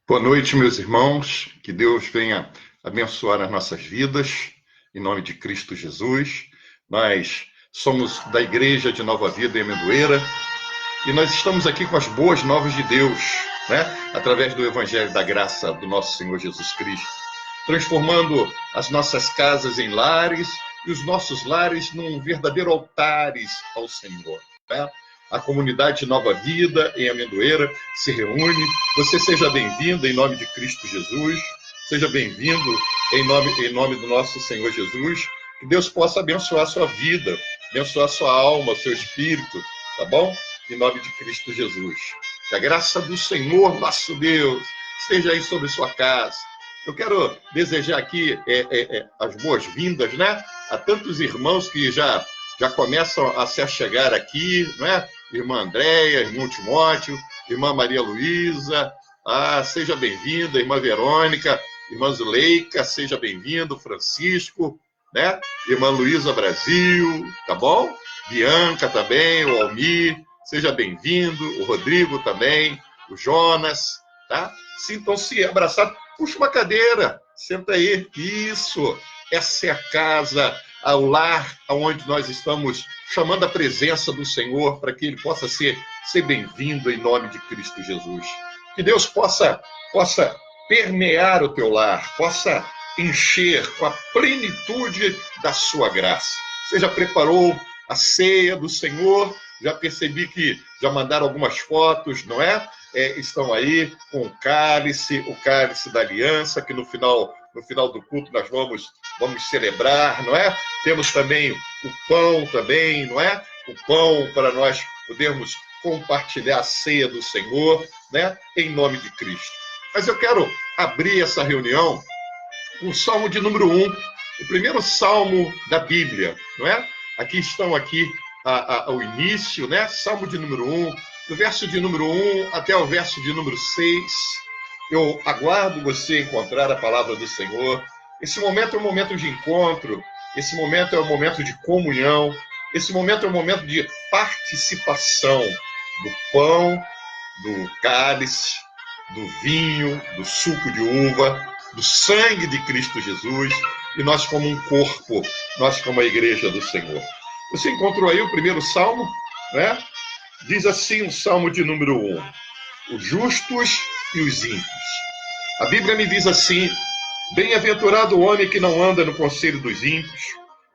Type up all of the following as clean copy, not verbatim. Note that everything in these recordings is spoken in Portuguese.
Boa noite, meus irmãos. Que Deus venha abençoar as nossas vidas, em nome de Cristo Jesus. Nós somos da Igreja de Nova Vida em Amendoeira e nós estamos aqui com as boas novas de Deus, né? Através do Evangelho da Graça do nosso Senhor Jesus Cristo, transformando as nossas casas em lares e os nossos lares num verdadeiro altares ao Senhor, né? A comunidade Nova Vida em Amendoeira se reúne. Você seja bem-vindo em nome de Cristo Jesus. Seja bem-vindo em nome do nosso Senhor Jesus. Que Deus possa abençoar a sua vida, abençoar a sua alma, o seu espírito, tá bom? Em nome de Cristo Jesus. Que a graça do Senhor, nosso Deus, esteja aí sobre sua casa. Eu quero desejar aqui as boas-vindas, né? A tantos irmãos que já começam a se achegar aqui, né? Irmã Andréia, irmão Timóteo, irmã Maria Luísa, seja bem-vinda, irmã Verônica, irmã Zuleika, seja bem-vindo, Francisco, né? Irmã Luísa Brasil, tá bom? Bianca também, o Almir, seja bem-vindo, o Rodrigo também, o Jonas, tá? Sintam-se abraçados. Puxa uma cadeira, senta aí. Isso, essa é a casa, ao lar onde nós estamos chamando a presença do Senhor para que Ele possa ser bem-vindo em nome de Cristo Jesus. Que Deus possa permear o teu lar, possa encher com a plenitude da sua graça. Você já preparou a ceia do Senhor? Já percebi que já mandaram algumas fotos, não é? Estão aí com o cálice da aliança, que no final do culto nós vamos celebrar, não é? Temos também o pão também, não é? O pão para nós podermos compartilhar a ceia do Senhor, né? Em nome de Cristo. Mas eu quero abrir essa reunião com o Salmo de número 1, o primeiro salmo da Bíblia, não é? Aqui estão ao início, né? Salmo de número 1, do verso de número 1 até o verso de número 6. Eu aguardo você encontrar a palavra do Senhor. Esse momento é um momento de encontro, esse momento é um momento de comunhão, esse momento é um momento de participação do pão, do cálice, do vinho, do suco de uva, do sangue de Cristo Jesus, e nós como um corpo, nós como a igreja do Senhor. Você encontrou aí o primeiro salmo, né? Diz assim o salmo de número 1, os justos e os ímpios. A Bíblia me diz assim: bem-aventurado o homem que não anda no conselho dos ímpios,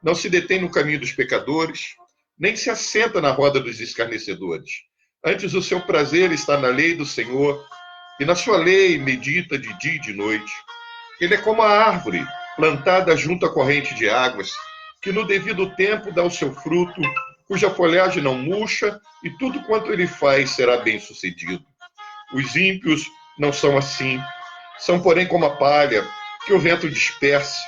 não se detém no caminho dos pecadores, nem se assenta na roda dos escarnecedores. Antes o seu prazer está na lei do Senhor, e na sua lei medita de dia e de noite. Ele é como a árvore plantada junto à corrente de águas, que no devido tempo dá o seu fruto, cuja folhagem não murcha, e tudo quanto ele faz será bem-sucedido. Os ímpios não são assim, são porém como a palha que o vento dispersa.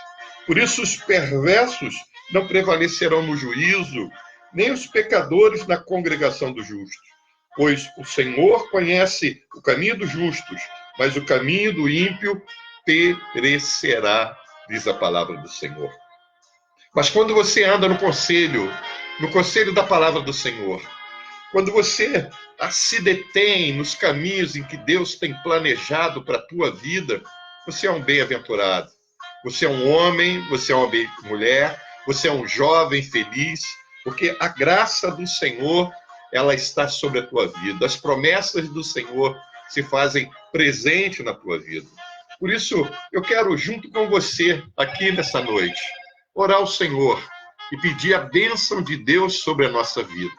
Por isso os perversos não prevalecerão no juízo, nem os pecadores na congregação dos justos. Pois o Senhor conhece o caminho dos justos, mas o caminho do ímpio perecerá, diz a palavra do Senhor. Mas quando você anda no conselho da palavra do Senhor, quando você se detém nos caminhos em que Deus tem planejado para a tua vida, você é um bem-aventurado. Você é um homem, você é uma mulher, você é um jovem feliz, porque a graça do Senhor, ela está sobre a tua vida. As promessas do Senhor se fazem presente na tua vida. Por isso, eu quero, junto com você, aqui nessa noite, orar ao Senhor e pedir a bênção de Deus sobre a nossa vida.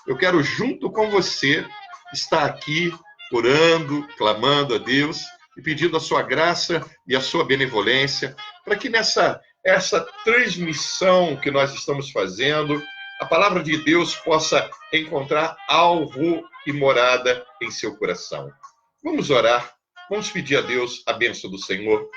Eu quero, junto com você, estar aqui orando, clamando a Deus e pedindo a sua graça e a sua benevolência, para que essa transmissão que nós estamos fazendo, a palavra de Deus possa encontrar alvo e morada em seu coração. Vamos orar, vamos pedir a Deus a bênção do Senhor.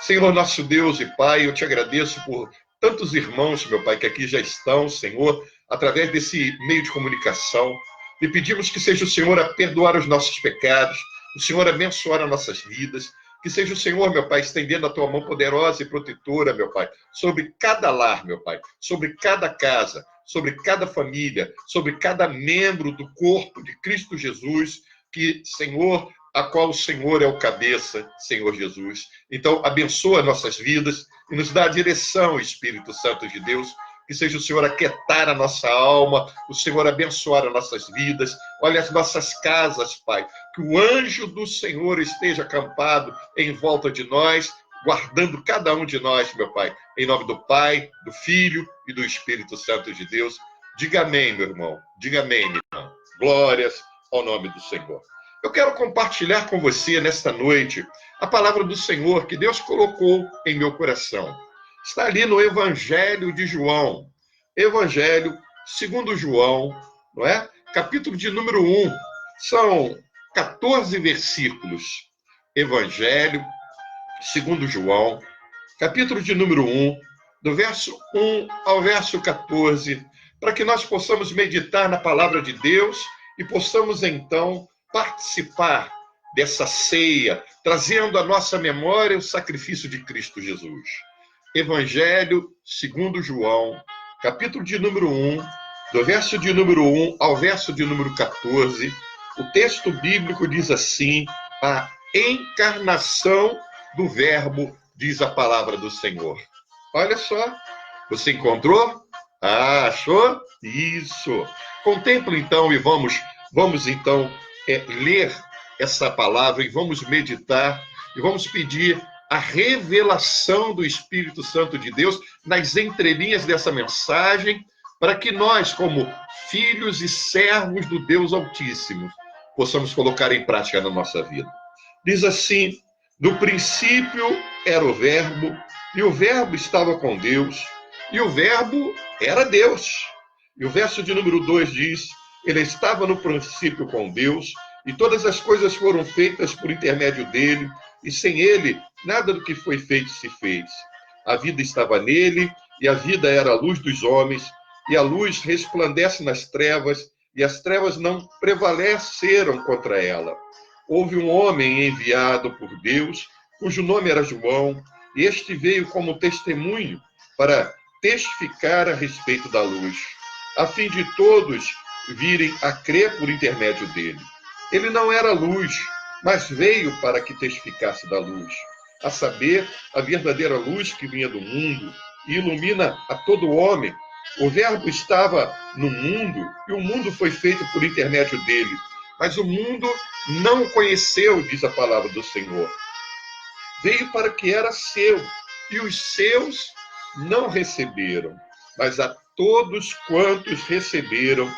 Senhor, nosso Deus e Pai, eu te agradeço por tantos irmãos, meu Pai, que aqui já estão, Senhor, através desse meio de comunicação. E pedimos que seja o Senhor a perdoar os nossos pecados, o Senhor a abençoar as nossas vidas, que seja o Senhor, meu Pai, estendendo a tua mão poderosa e protetora, meu Pai, sobre cada lar, meu Pai, sobre cada casa, sobre cada família, sobre cada membro do corpo de Cristo Jesus, que, Senhor, a qual o Senhor é o cabeça, Senhor Jesus. Então, abençoa nossas vidas e nos dá a direção, Espírito Santo de Deus, que seja o Senhor aquietar a nossa alma, o Senhor abençoar as nossas vidas. Olha as nossas casas, Pai, que o anjo do Senhor esteja acampado em volta de nós, guardando cada um de nós, meu Pai, em nome do Pai, do Filho e do Espírito Santo de Deus. Diga amém, meu irmão. Diga amém, minha irmã. Glórias ao nome do Senhor. Eu quero compartilhar com você nesta noite a palavra do Senhor que Deus colocou em meu coração. Está ali no Evangelho de João. Evangelho segundo João, não é? Capítulo de número 1. São 14 versículos. Evangelho segundo João, capítulo de número 1, do verso 1 ao verso 14, para que nós possamos meditar na palavra de Deus e possamos então participar dessa ceia, trazendo à nossa memória o sacrifício de Cristo Jesus. Evangelho segundo João, capítulo de número 1, do verso de número 1 ao verso de número 14, o texto bíblico diz assim: a encarnação do Verbo, diz a palavra do Senhor. Olha só, você encontrou? Ah, achou? Isso. Contempla então e vamos então ler essa palavra e vamos meditar e vamos pedir a revelação do Espírito Santo de Deus nas entrelinhas dessa mensagem, para que nós, como filhos e servos do Deus Altíssimo, possamos colocar em prática na nossa vida. Diz assim: no princípio era o Verbo, e o Verbo estava com Deus, e o Verbo era Deus. E o verso de número 2 diz: ele estava no princípio com Deus, e todas as coisas foram feitas por intermédio dele, e sem ele, nada do que foi feito se fez. A vida estava nele, e a vida era a luz dos homens, e a luz resplandece nas trevas, e as trevas não prevaleceram contra ela. Houve um homem enviado por Deus, cujo nome era João, e este veio como testemunho para testificar a respeito da luz, a fim de todos virem a crer por intermédio dele. Ele não era luz, mas veio para que testificasse da luz, a saber, a verdadeira luz que vinha do mundo e ilumina a todo homem. O Verbo estava no mundo, e o mundo foi feito por intermédio dele, mas o mundo não o conheceu, diz a palavra do Senhor. Veio para que era seu, e os seus não receberam, mas a todos quantos receberam,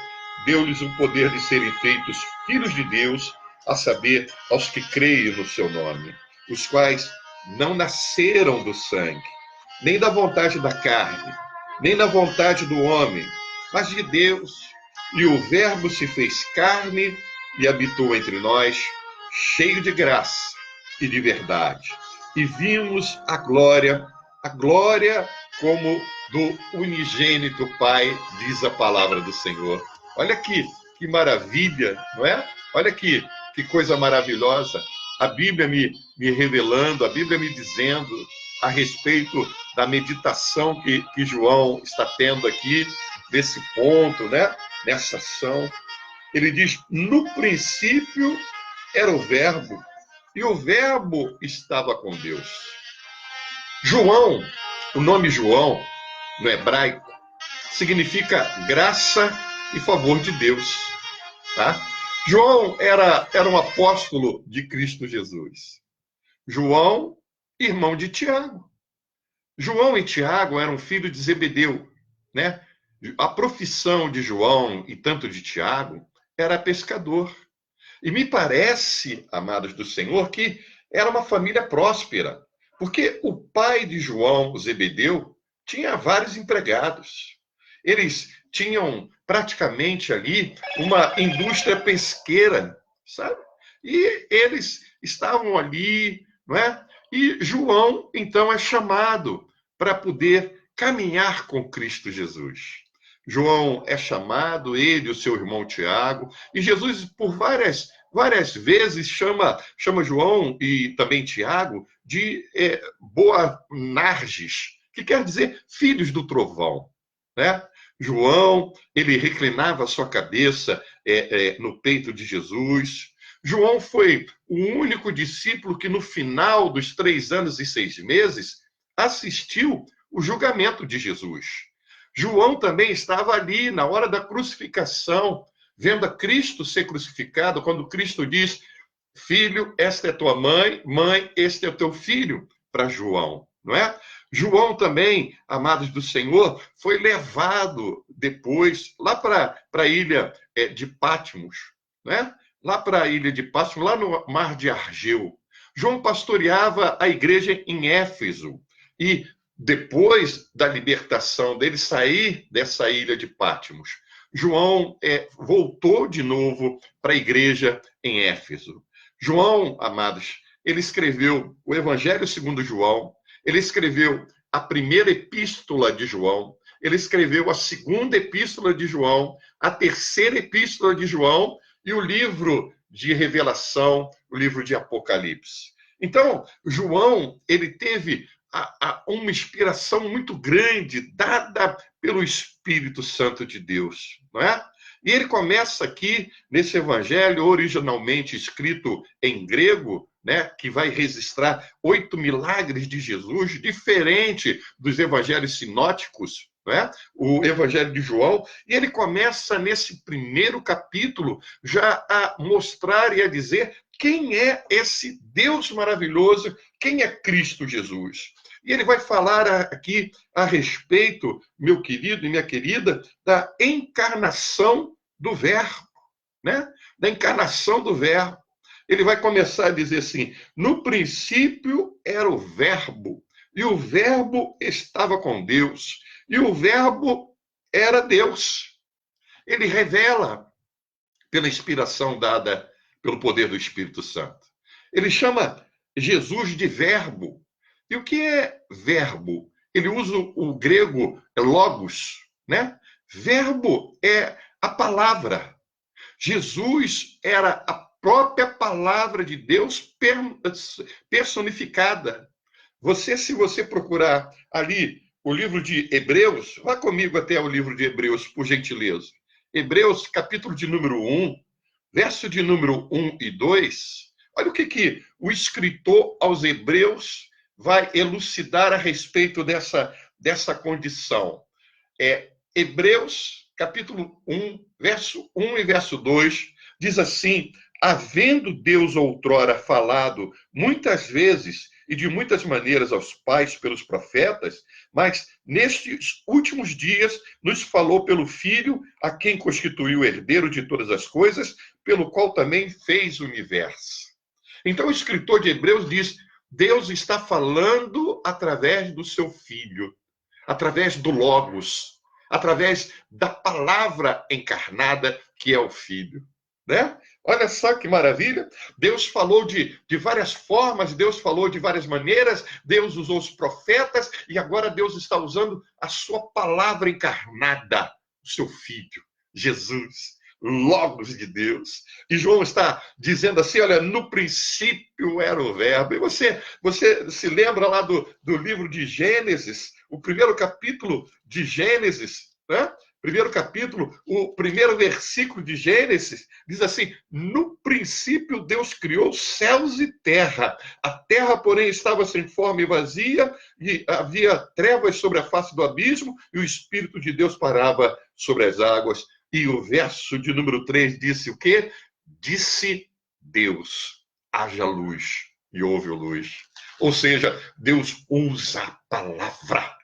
deu-lhes o poder de serem feitos filhos de Deus, a saber, aos que creem no seu nome, os quais não nasceram do sangue, nem da vontade da carne, nem da vontade do homem, mas de Deus. E o Verbo se fez carne e habitou entre nós, cheio de graça e de verdade. E vimos a glória como do unigênito Pai, diz a palavra do Senhor. Olha aqui, que maravilha, não é? Olha aqui, que coisa maravilhosa. A Bíblia me revelando, a Bíblia me dizendo a respeito da meditação que João está tendo aqui, nesse ponto, né? Nessa ação. Ele diz: no princípio era o Verbo, e o Verbo estava com Deus. João, o nome João, no hebraico, significa graça e favor de Deus. Tá? João era um apóstolo de Cristo Jesus. João, irmão de Tiago. João e Tiago eram filhos de Zebedeu, né? A profissão de João e tanto de Tiago era pescador. E me parece, amados do Senhor, que era uma família próspera, porque o pai de João, Zebedeu, tinha vários empregados. Eles tinham praticamente ali uma indústria pesqueira, sabe? E eles estavam ali, não é? E João, então, é chamado para poder caminhar com Cristo Jesus. João é chamado, ele e o seu irmão Tiago, e Jesus, por várias vezes, chama João e também Tiago de Boanerges, que quer dizer filhos do trovão, né? João, ele reclinava a sua cabeça no peito de Jesus. João foi o único discípulo que, no final dos 3 anos e 6 meses, assistiu o julgamento de Jesus. João também estava ali na hora da crucificação, vendo a Cristo ser crucificado, quando Cristo diz: filho, esta é tua mãe, mãe, este é o teu filho, para João, não é? João também, amados do Senhor, foi levado depois lá para a ilha de Patmos, né? Lá para a ilha de Patmos, lá no mar de Argeu. João pastoreava a igreja em Éfeso e depois da libertação dele sair dessa ilha de Patmos, João voltou de novo para a igreja em Éfeso. João, amados, ele escreveu o Evangelho segundo João, ele escreveu a primeira epístola de João, ele escreveu a segunda epístola de João, a terceira epístola de João e o livro de Revelação, o livro de Apocalipse. Então, João, ele teve uma inspiração muito grande dada pelo Espírito Santo de Deus, não é? E ele começa aqui nesse evangelho originalmente escrito em grego, né, que vai registrar 8 milagres de Jesus, diferente dos evangelhos sinóticos, né? O evangelho de João, e ele começa nesse primeiro capítulo já a mostrar e a dizer quem é esse Deus maravilhoso, quem é Cristo Jesus. E ele vai falar aqui a respeito, meu querido e minha querida, da encarnação do Verbo, né? Da encarnação do Verbo. Ele vai começar a dizer assim: no princípio era o Verbo, e o Verbo estava com Deus, e o Verbo era Deus. Ele revela, pela inspiração dada pelo poder do Espírito Santo. Ele chama Jesus de Verbo. E o que é verbo? Ele usa o grego logos, né? Verbo é a palavra. Jesus era a própria palavra de Deus personificada. Se você procurar ali o livro de Hebreus, vá comigo até o livro de Hebreus, por gentileza. Hebreus, capítulo de número 1, verso de número 1 e 2. Olha o que o escritor aos Hebreus vai elucidar a respeito dessa condição. Hebreus, capítulo 1, verso 1 e verso 2, diz assim: havendo Deus outrora falado muitas vezes e de muitas maneiras aos pais pelos profetas, mas nestes últimos dias nos falou pelo Filho, a quem constituiu o herdeiro de todas as coisas, pelo qual também fez o universo. Então o escritor de Hebreus diz: Deus está falando através do seu Filho, através do Logos, através da palavra encarnada que é o Filho, né? Olha só que maravilha. Deus falou de várias formas, Deus falou de várias maneiras, Deus usou os profetas e agora Deus está usando a sua palavra encarnada, o seu Filho, Jesus, Logos de Deus. E João está dizendo assim: olha, no princípio era o Verbo. E você se lembra lá do livro de Gênesis, o primeiro capítulo de Gênesis, né? Primeiro capítulo, o primeiro versículo de Gênesis, diz assim: no princípio Deus criou céus e terra. A terra, porém, estava sem forma e vazia, e havia trevas sobre a face do abismo, e o Espírito de Deus parava sobre as águas. E o verso de número 3 disse o quê? Disse Deus: haja luz, e houve luz. Ou seja, Deus usa a palavra,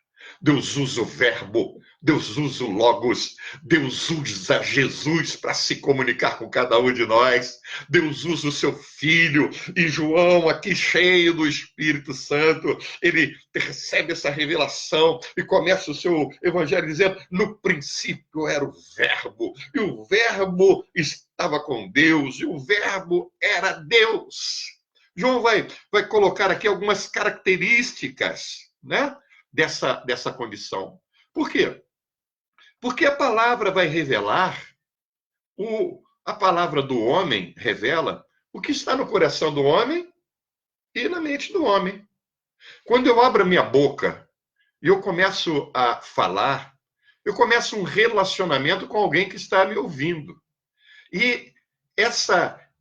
Deus usa o verbo, Deus usa o Logos, Deus usa Jesus para se comunicar com cada um de nós, Deus usa o seu Filho, e João, aqui cheio do Espírito Santo, ele recebe essa revelação e começa o seu evangelho dizendo: no princípio era o Verbo, e o Verbo estava com Deus, e o Verbo era Deus. João vai colocar aqui algumas características, né, dessa condição. Por quê? Porque a palavra vai revelar, a palavra do homem revela o que está no coração do homem e na mente do homem. Quando eu abro a minha boca e eu começo a falar, eu começo um relacionamento com alguém que está me ouvindo. E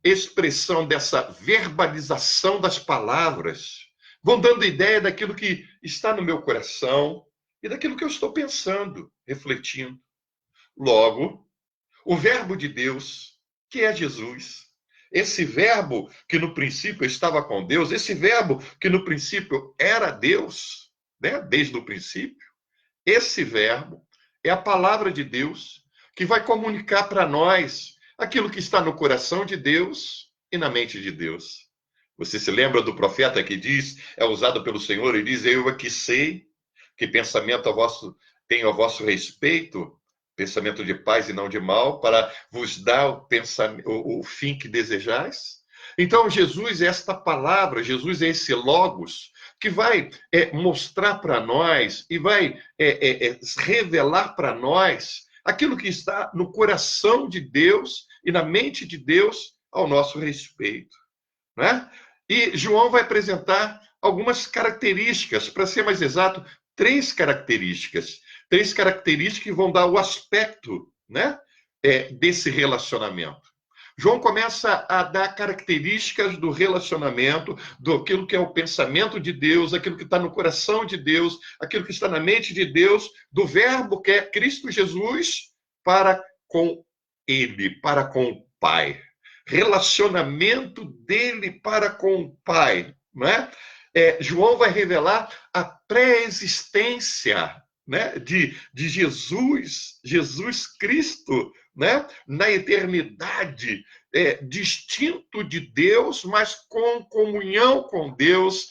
expressão dessa verbalização das palavras vão dando ideia daquilo que está no meu coração e daquilo que eu estou pensando, refletindo. Logo, o verbo de Deus, que é Jesus, esse verbo que no princípio estava com Deus, esse verbo que no princípio era Deus, né? Desde o princípio, esse verbo é a palavra de Deus que vai comunicar para nós aquilo que está no coração de Deus e na mente de Deus. Você se lembra do profeta que diz, é usado pelo Senhor e diz: eu aqui sei que pensamento tenho a vosso respeito, pensamento de paz e não de mal, para vos dar o fim que desejais. Então, Jesus é esta palavra, Jesus é esse Logos, que vai mostrar para nós e vai revelar para nós aquilo que está no coração de Deus e na mente de Deus ao nosso respeito, né? E João vai apresentar algumas características, para ser mais exato, três características que vão dar o aspecto, né, desse relacionamento. João começa a dar características do relacionamento, daquilo que é o pensamento de Deus, aquilo que está no coração de Deus, aquilo que está na mente de Deus, do verbo que é Cristo Jesus para com ele, para com o Pai. Relacionamento dele para com o Pai, não é? João vai revelar a pré-existência, né, de Jesus Cristo, né, na eternidade, distinto de Deus, mas com comunhão com Deus,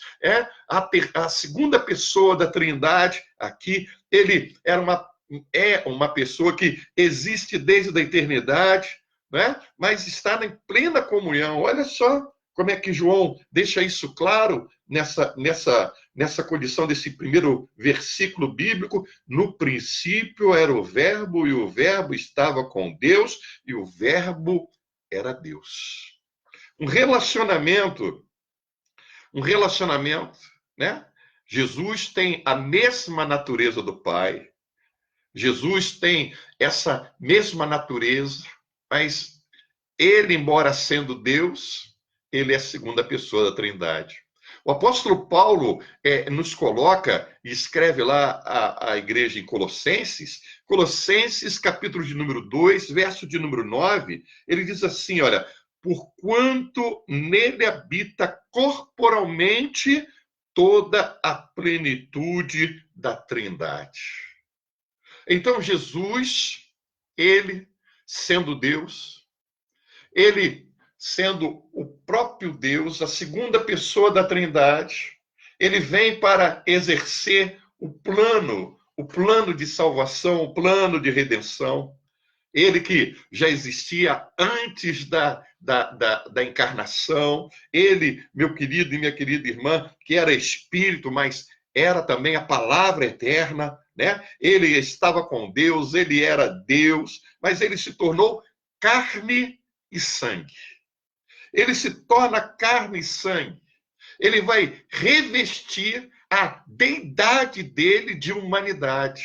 a segunda pessoa da Trindade. Aqui ele é uma pessoa que existe desde a eternidade, né, mas está em plena comunhão. Olha só como é que João deixa isso claro nessa condição desse primeiro versículo bíblico. No princípio era o verbo, e o verbo estava com Deus, e o verbo era Deus. Um relacionamento, né? Jesus tem a mesma natureza do Pai. Jesus tem essa mesma natureza, mas ele, embora sendo Deus, ele é a segunda pessoa da Trindade. O apóstolo Paulo nos coloca e escreve lá a igreja em Colossenses, capítulo de número 2, verso de número 9, ele diz assim, olha, porquanto nele habita corporalmente toda a plenitude da Trindade. Então, Jesus, ele sendo Deus, ele sendo o próprio Deus, a segunda pessoa da Trindade, ele vem para exercer o plano de salvação, o plano de redenção. Ele que já existia antes da encarnação, ele, meu querido e minha querida irmã, que era espírito, mas era também a palavra eterna, né? Ele estava com Deus, ele era Deus, mas ele se tornou carne e sangue. Ele se torna carne e sangue. Ele vai revestir a deidade dele de humanidade,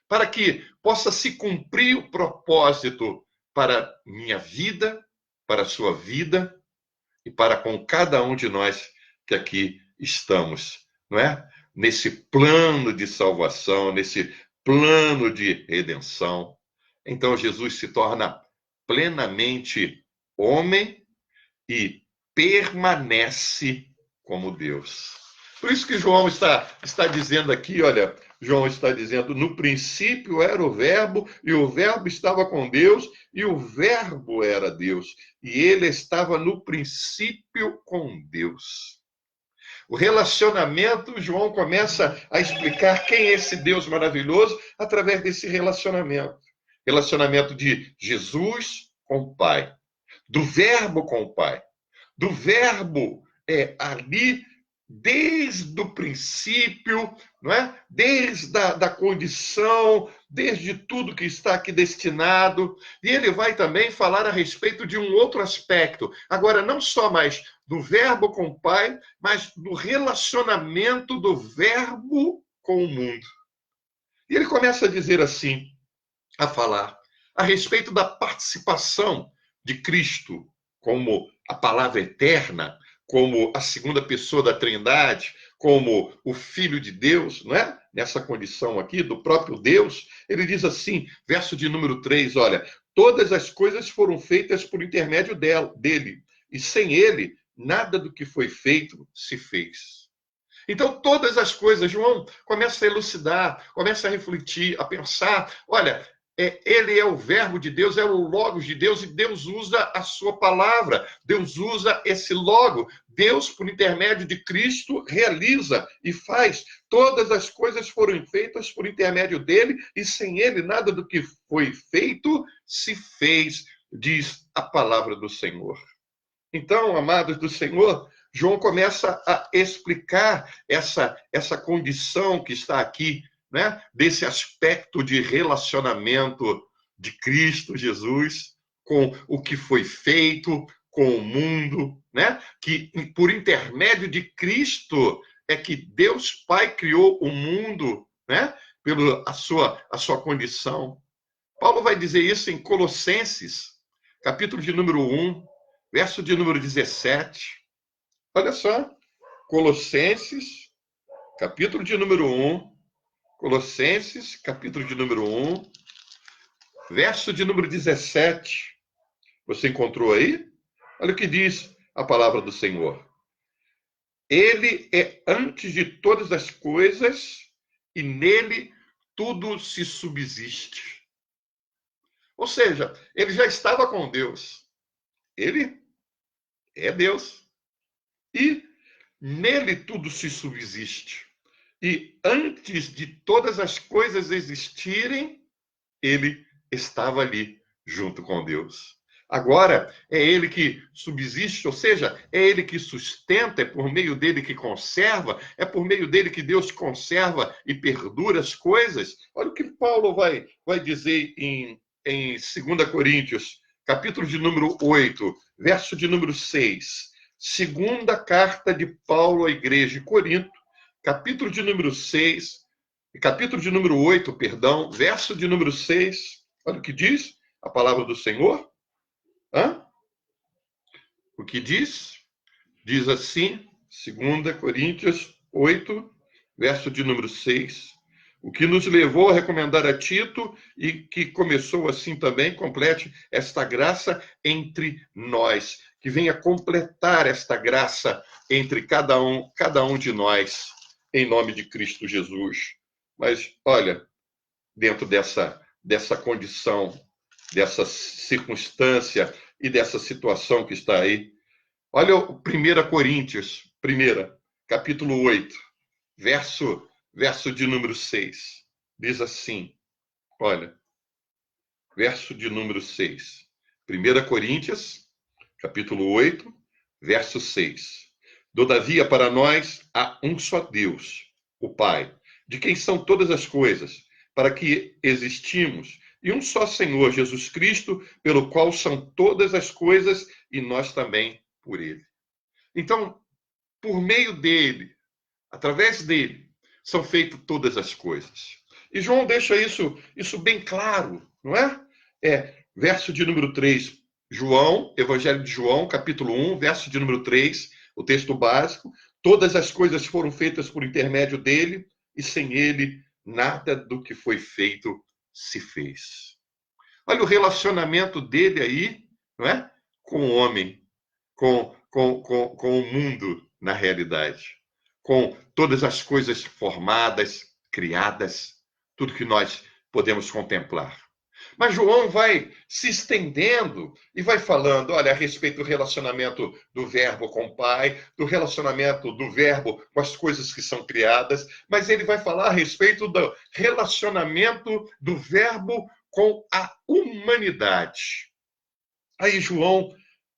para que possa se cumprir o propósito para minha vida, para a sua vida e para com cada um de nós que aqui estamos, não é? Nesse plano de salvação, nesse plano de redenção. Então Jesus se torna plenamente homem e permanece como Deus. Por isso que João está dizendo aqui, olha, João está dizendo, no princípio era o verbo, e o verbo estava com Deus, e o verbo era Deus, e ele estava no princípio com Deus. O relacionamento, João começa a explicar quem é esse Deus maravilhoso através desse relacionamento. Relacionamento de Jesus com o Pai, do verbo com o Pai, do verbo ali desde o princípio, não é? Desde a condição, desde tudo que está aqui destinado. E ele vai também falar a respeito de um outro aspecto. Agora, não só mais do verbo com o Pai, mas do relacionamento do verbo com o mundo. E ele começa a dizer assim, a falar a respeito da participação de Cristo como a palavra eterna, como a segunda pessoa da Trindade, como o Filho de Deus, não é? Nessa condição aqui, do próprio Deus, ele diz assim, verso de número 3, olha, todas as coisas foram feitas por intermédio dele, e sem ele, nada do que foi feito se fez. Então, todas as coisas, João começa a elucidar, começa a refletir, a pensar, olha, ele é o verbo de Deus, é o logos de Deus, e Deus usa a sua palavra, Deus usa esse logo, Deus, por intermédio de Cristo, realiza e faz. Todas as coisas foram feitas por intermédio dele, e sem ele nada do que foi feito se fez, diz a palavra do Senhor. Então, amados do Senhor, João começa a explicar essa condição que está aqui, né? Desse aspecto de relacionamento de Cristo Jesus com o que foi feito, com o mundo, né? Que por intermédio de Cristo é que Deus Pai criou o mundo, né? Pela a sua condição. Paulo vai dizer isso em Colossenses, capítulo de número 1, verso de número 17. Olha só, Colossenses, capítulo de número 1, Colossenses, capítulo de número 1, verso de número 17. Você encontrou aí? Olha o que diz a palavra do Senhor. Ele é antes de todas as coisas e nele tudo se subsiste. Ou seja, ele já estava com Deus. Ele é Deus. E nele tudo se subsiste. E antes de todas as coisas existirem, ele estava ali junto com Deus. Agora é ele que subsiste, ou seja, é ele que sustenta, é por meio dele que conserva, é por meio dele que Deus conserva e perdura as coisas. Olha o que Paulo vai dizer em 2 Coríntios, capítulo de número 8, verso de número 6. Segunda carta de Paulo à igreja de Corinto, capítulo de número 6, capítulo de número 8, perdão, verso de número 6. Olha o que diz a palavra do Senhor. O que diz? Diz assim, 2 Coríntios 8, verso de número 6. O que nos levou a recomendar a Tito e que começou assim também, complete esta graça entre nós, que venha completar esta graça entre cada um de nós, em nome de Cristo Jesus. Mas, olha, dentro dessa condição, dessa circunstância e dessa situação que está aí, olha o 1 Coríntios, capítulo 8, verso de número 6. Diz assim, olha, verso de número 6. 1 Coríntios, capítulo 8, verso 6. Todavia, para nós há um só Deus, o Pai, de quem são todas as coisas, para que existimos, e um só Senhor, Jesus Cristo, pelo qual são todas as coisas, e nós também por ele. Então, por meio dele, através dele, são feitas todas as coisas. E João deixa isso bem claro, não é? Verso de número 3, João, Evangelho de João, capítulo 1, verso de número 3, o texto básico. Todas as coisas foram feitas por intermédio dele, e sem ele, nada do que foi feito se fez. Olha o relacionamento dele aí, não é? Com o homem, com o mundo na realidade, com todas as coisas formadas, criadas, tudo que nós podemos contemplar. Mas João vai se estendendo e vai falando, olha, a respeito do relacionamento do verbo com o Pai, do relacionamento do verbo com as coisas que são criadas, mas ele vai falar a respeito do relacionamento do verbo com a humanidade. Aí João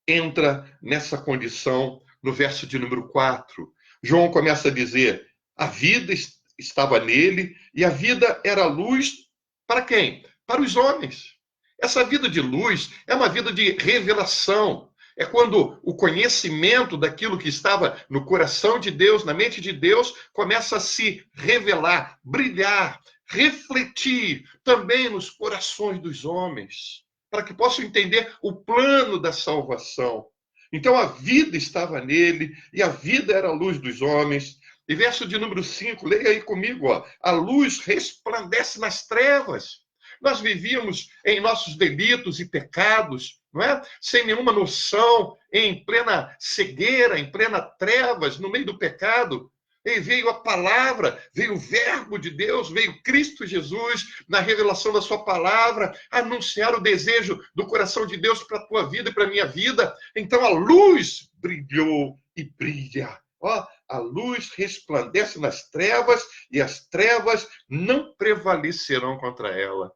entra nessa condição no verso de número 4. João começa a dizer, a vida estava nele e a vida era luz para quem? Para os homens. Essa vida de luz é uma vida de revelação. É quando o conhecimento daquilo que estava no coração de Deus, na mente de Deus, começa a se revelar, brilhar, refletir também nos corações dos homens, para que possam entender o plano da salvação. Então a vida estava nele, e a vida era a luz dos homens. E verso de número 5, leia aí comigo, ó. A luz resplandece nas trevas. Nós vivíamos em nossos delitos e pecados, não é? Sem nenhuma noção, em plena cegueira, em plena trevas, no meio do pecado. E veio a palavra, veio o verbo de Deus, veio Cristo Jesus na revelação da sua palavra, anunciar o desejo do coração de Deus para a tua vida e para a minha vida. Então a luz brilhou e brilha. Ó, a luz resplandece nas trevas e as trevas não prevalecerão contra ela.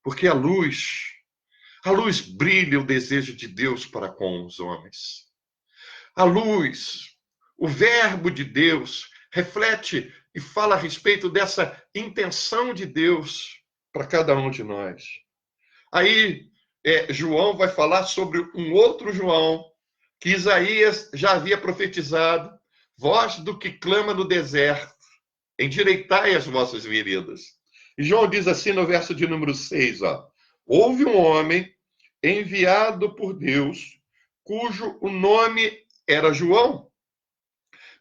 Porque a luz brilha o desejo de Deus para com os homens. A luz, o verbo de Deus, reflete e fala a respeito dessa intenção de Deus para cada um de nós. Aí, João vai falar sobre um outro João, que Isaías já havia profetizado, voz do que clama no deserto, endireitai as vossas veredas. E João diz assim no verso de número 6, ó, houve um homem enviado por Deus, cujo o nome era João.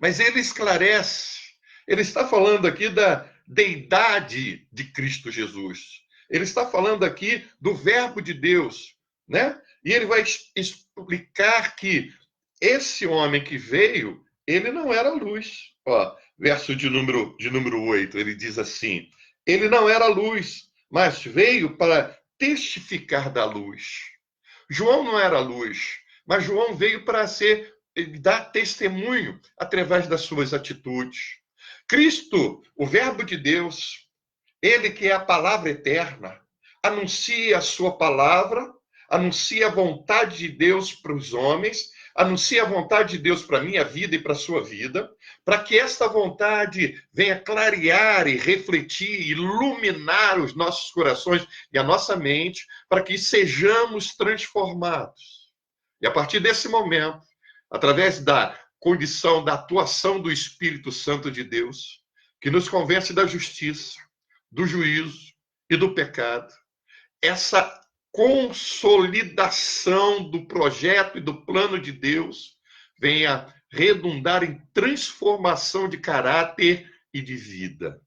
Mas ele esclarece, ele está falando aqui da deidade de Cristo Jesus. Ele está falando aqui do verbo de Deus, né? E ele vai explicar que esse homem que veio, ele não era luz. Ó, verso de número 8, ele diz assim, ele não era luz, mas veio para testificar da luz. João não era luz, mas João veio para dar testemunho através das suas atitudes. Cristo, o verbo de Deus, ele que é a palavra eterna, anuncia a sua palavra, anuncia a vontade de Deus para os homens, anuncia a vontade de Deus para a minha vida e para a sua vida, para que esta vontade venha clarear e refletir, iluminar os nossos corações e a nossa mente, para que sejamos transformados. E a partir desse momento, através da condição da atuação do Espírito Santo de Deus, que nos convence da justiça, do juízo e do pecado, essa consolidação do projeto e do plano de Deus venha redundar em transformação de caráter e de vida.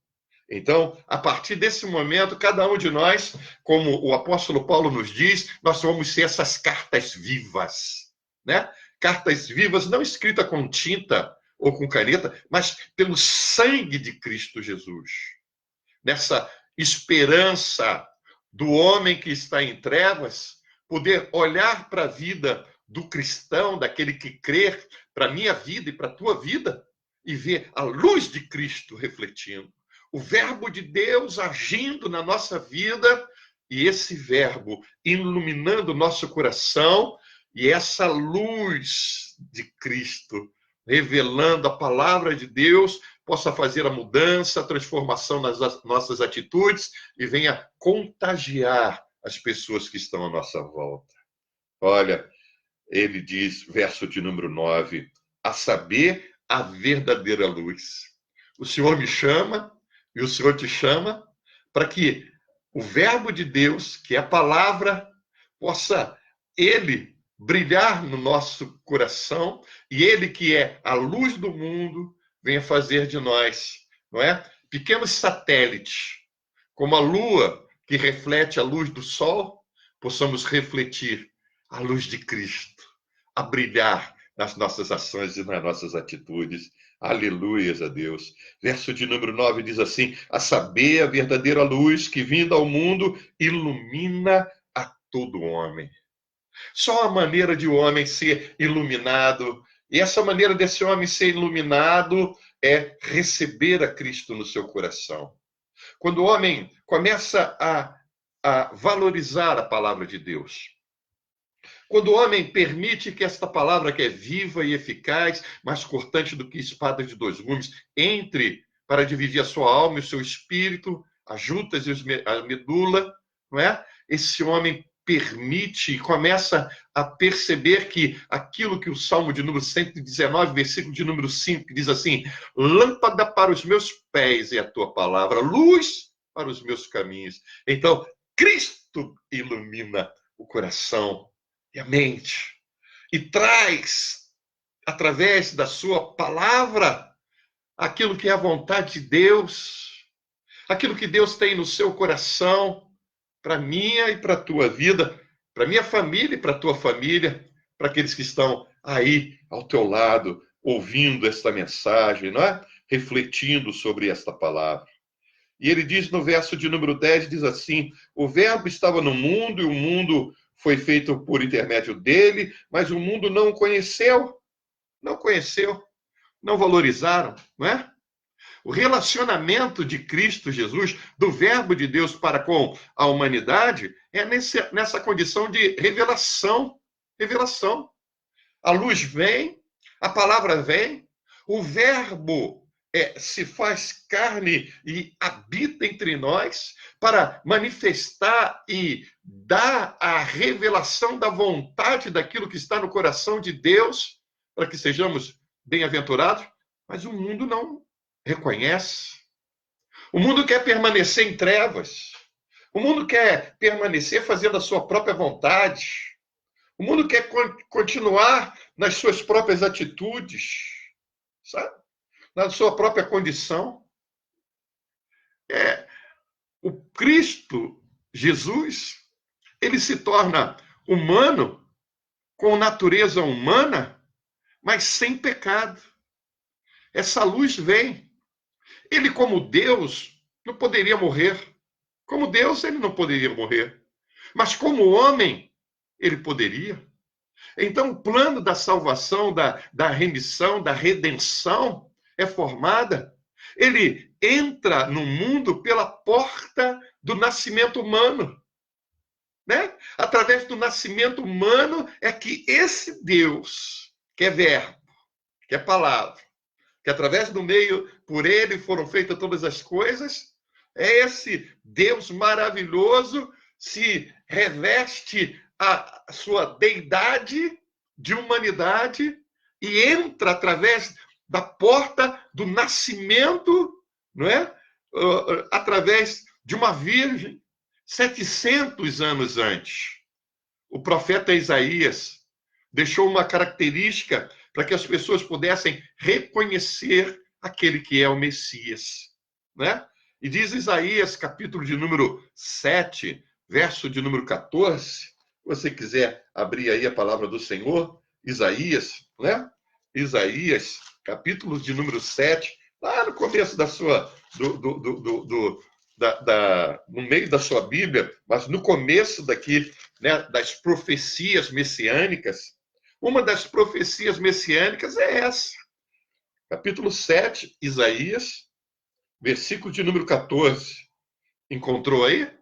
Então, a partir desse momento, cada um de nós, como o apóstolo Paulo nos diz, nós vamos ser essas cartas vivas, né? Cartas vivas não escritas com tinta ou com caneta, mas pelo sangue de Cristo Jesus. Nessa esperança do homem que está em trevas, poder olhar para a vida do cristão, daquele que crê, para a minha vida e para a tua vida, e ver a luz de Cristo refletindo, o verbo de Deus agindo na nossa vida, e esse verbo iluminando o nosso coração, e essa luz de Cristo revelando a palavra de Deus, possa fazer a mudança, a transformação nas nossas atitudes e venha contagiar as pessoas que estão à nossa volta. Olha, ele diz, verso de número 9, a saber, a verdadeira luz. O Senhor me chama e o Senhor te chama para que o verbo de Deus, que é a palavra, possa ele brilhar no nosso coração e ele que é a luz do mundo venha fazer de nós, não é? Pequenos satélites, como a lua que reflete a luz do sol, possamos refletir a luz de Cristo, a brilhar nas nossas ações e nas nossas atitudes. Aleluias a Deus. Verso de número 9 diz assim, a saber, a verdadeira luz que vinda ao mundo ilumina a todo homem. Só a maneira de o homem ser iluminado, e essa maneira desse homem ser iluminado é receber a Cristo no seu coração. Quando o homem começa a valorizar a palavra de Deus, quando o homem permite que esta palavra que é viva e eficaz, mais cortante do que espada de dois gumes, entre para dividir a sua alma e o seu espírito, as juntas e a medula, não é? Esse homem permite e começa a perceber que aquilo que o Salmo de número 119, versículo de número 5, que diz assim, lâmpada para os meus pés é a tua palavra, luz para os meus caminhos. Então, Cristo ilumina o coração e a mente. e traz, através da sua palavra, aquilo que é a vontade de Deus, aquilo que Deus tem no seu coração, para minha e para a tua vida, para minha família e para a tua família, para aqueles que estão aí ao teu lado, ouvindo esta mensagem, não é? Refletindo sobre esta palavra. E ele diz no verso de número 10, diz assim: o verbo estava no mundo e o mundo foi feito por intermédio dele, mas o mundo não o conheceu, não valorizaram, não é? O relacionamento de Cristo Jesus, do verbo de Deus para com a humanidade, é nessa condição de revelação. A luz vem, a palavra vem, o verbo se faz carne e habita entre nós para manifestar e dar a revelação da vontade daquilo que está no coração de Deus, para que sejamos bem-aventurados, mas o mundo não reconhece. O mundo quer permanecer em trevas. O mundo quer permanecer fazendo a sua própria vontade. O mundo quer continuar nas suas próprias atitudes, sabe? Na sua própria condição. O Cristo, Jesus, ele se torna humano, com natureza humana, mas sem pecado. Essa luz vem. Ele, como Deus, não poderia morrer. Como Deus, ele não poderia morrer. Mas como homem, ele poderia. Então, o plano da salvação, da remissão, da redenção é formada. Ele entra no mundo pela porta do nascimento humano. Né? Através do nascimento humano é que esse Deus, que é verbo, que é palavra, que através do meio, por ele foram feitas todas as coisas, é esse Deus maravilhoso, se reveste a sua deidade de humanidade e entra através da porta do nascimento, não é? Através de uma virgem, 700 anos antes. O profeta Isaías deixou uma característica para que as pessoas pudessem reconhecer aquele que é o Messias, né? E diz Isaías, capítulo de número 7, verso de número 14, se você quiser abrir aí a palavra do Senhor, Isaías, né? Isaías, capítulo de número 7, lá no começo da sua, no meio da sua Bíblia, mas no começo daqui, né, das profecias messiânicas. Uma das profecias messiânicas é essa. Capítulo 7, Isaías, versículo de número 14. Encontrou aí?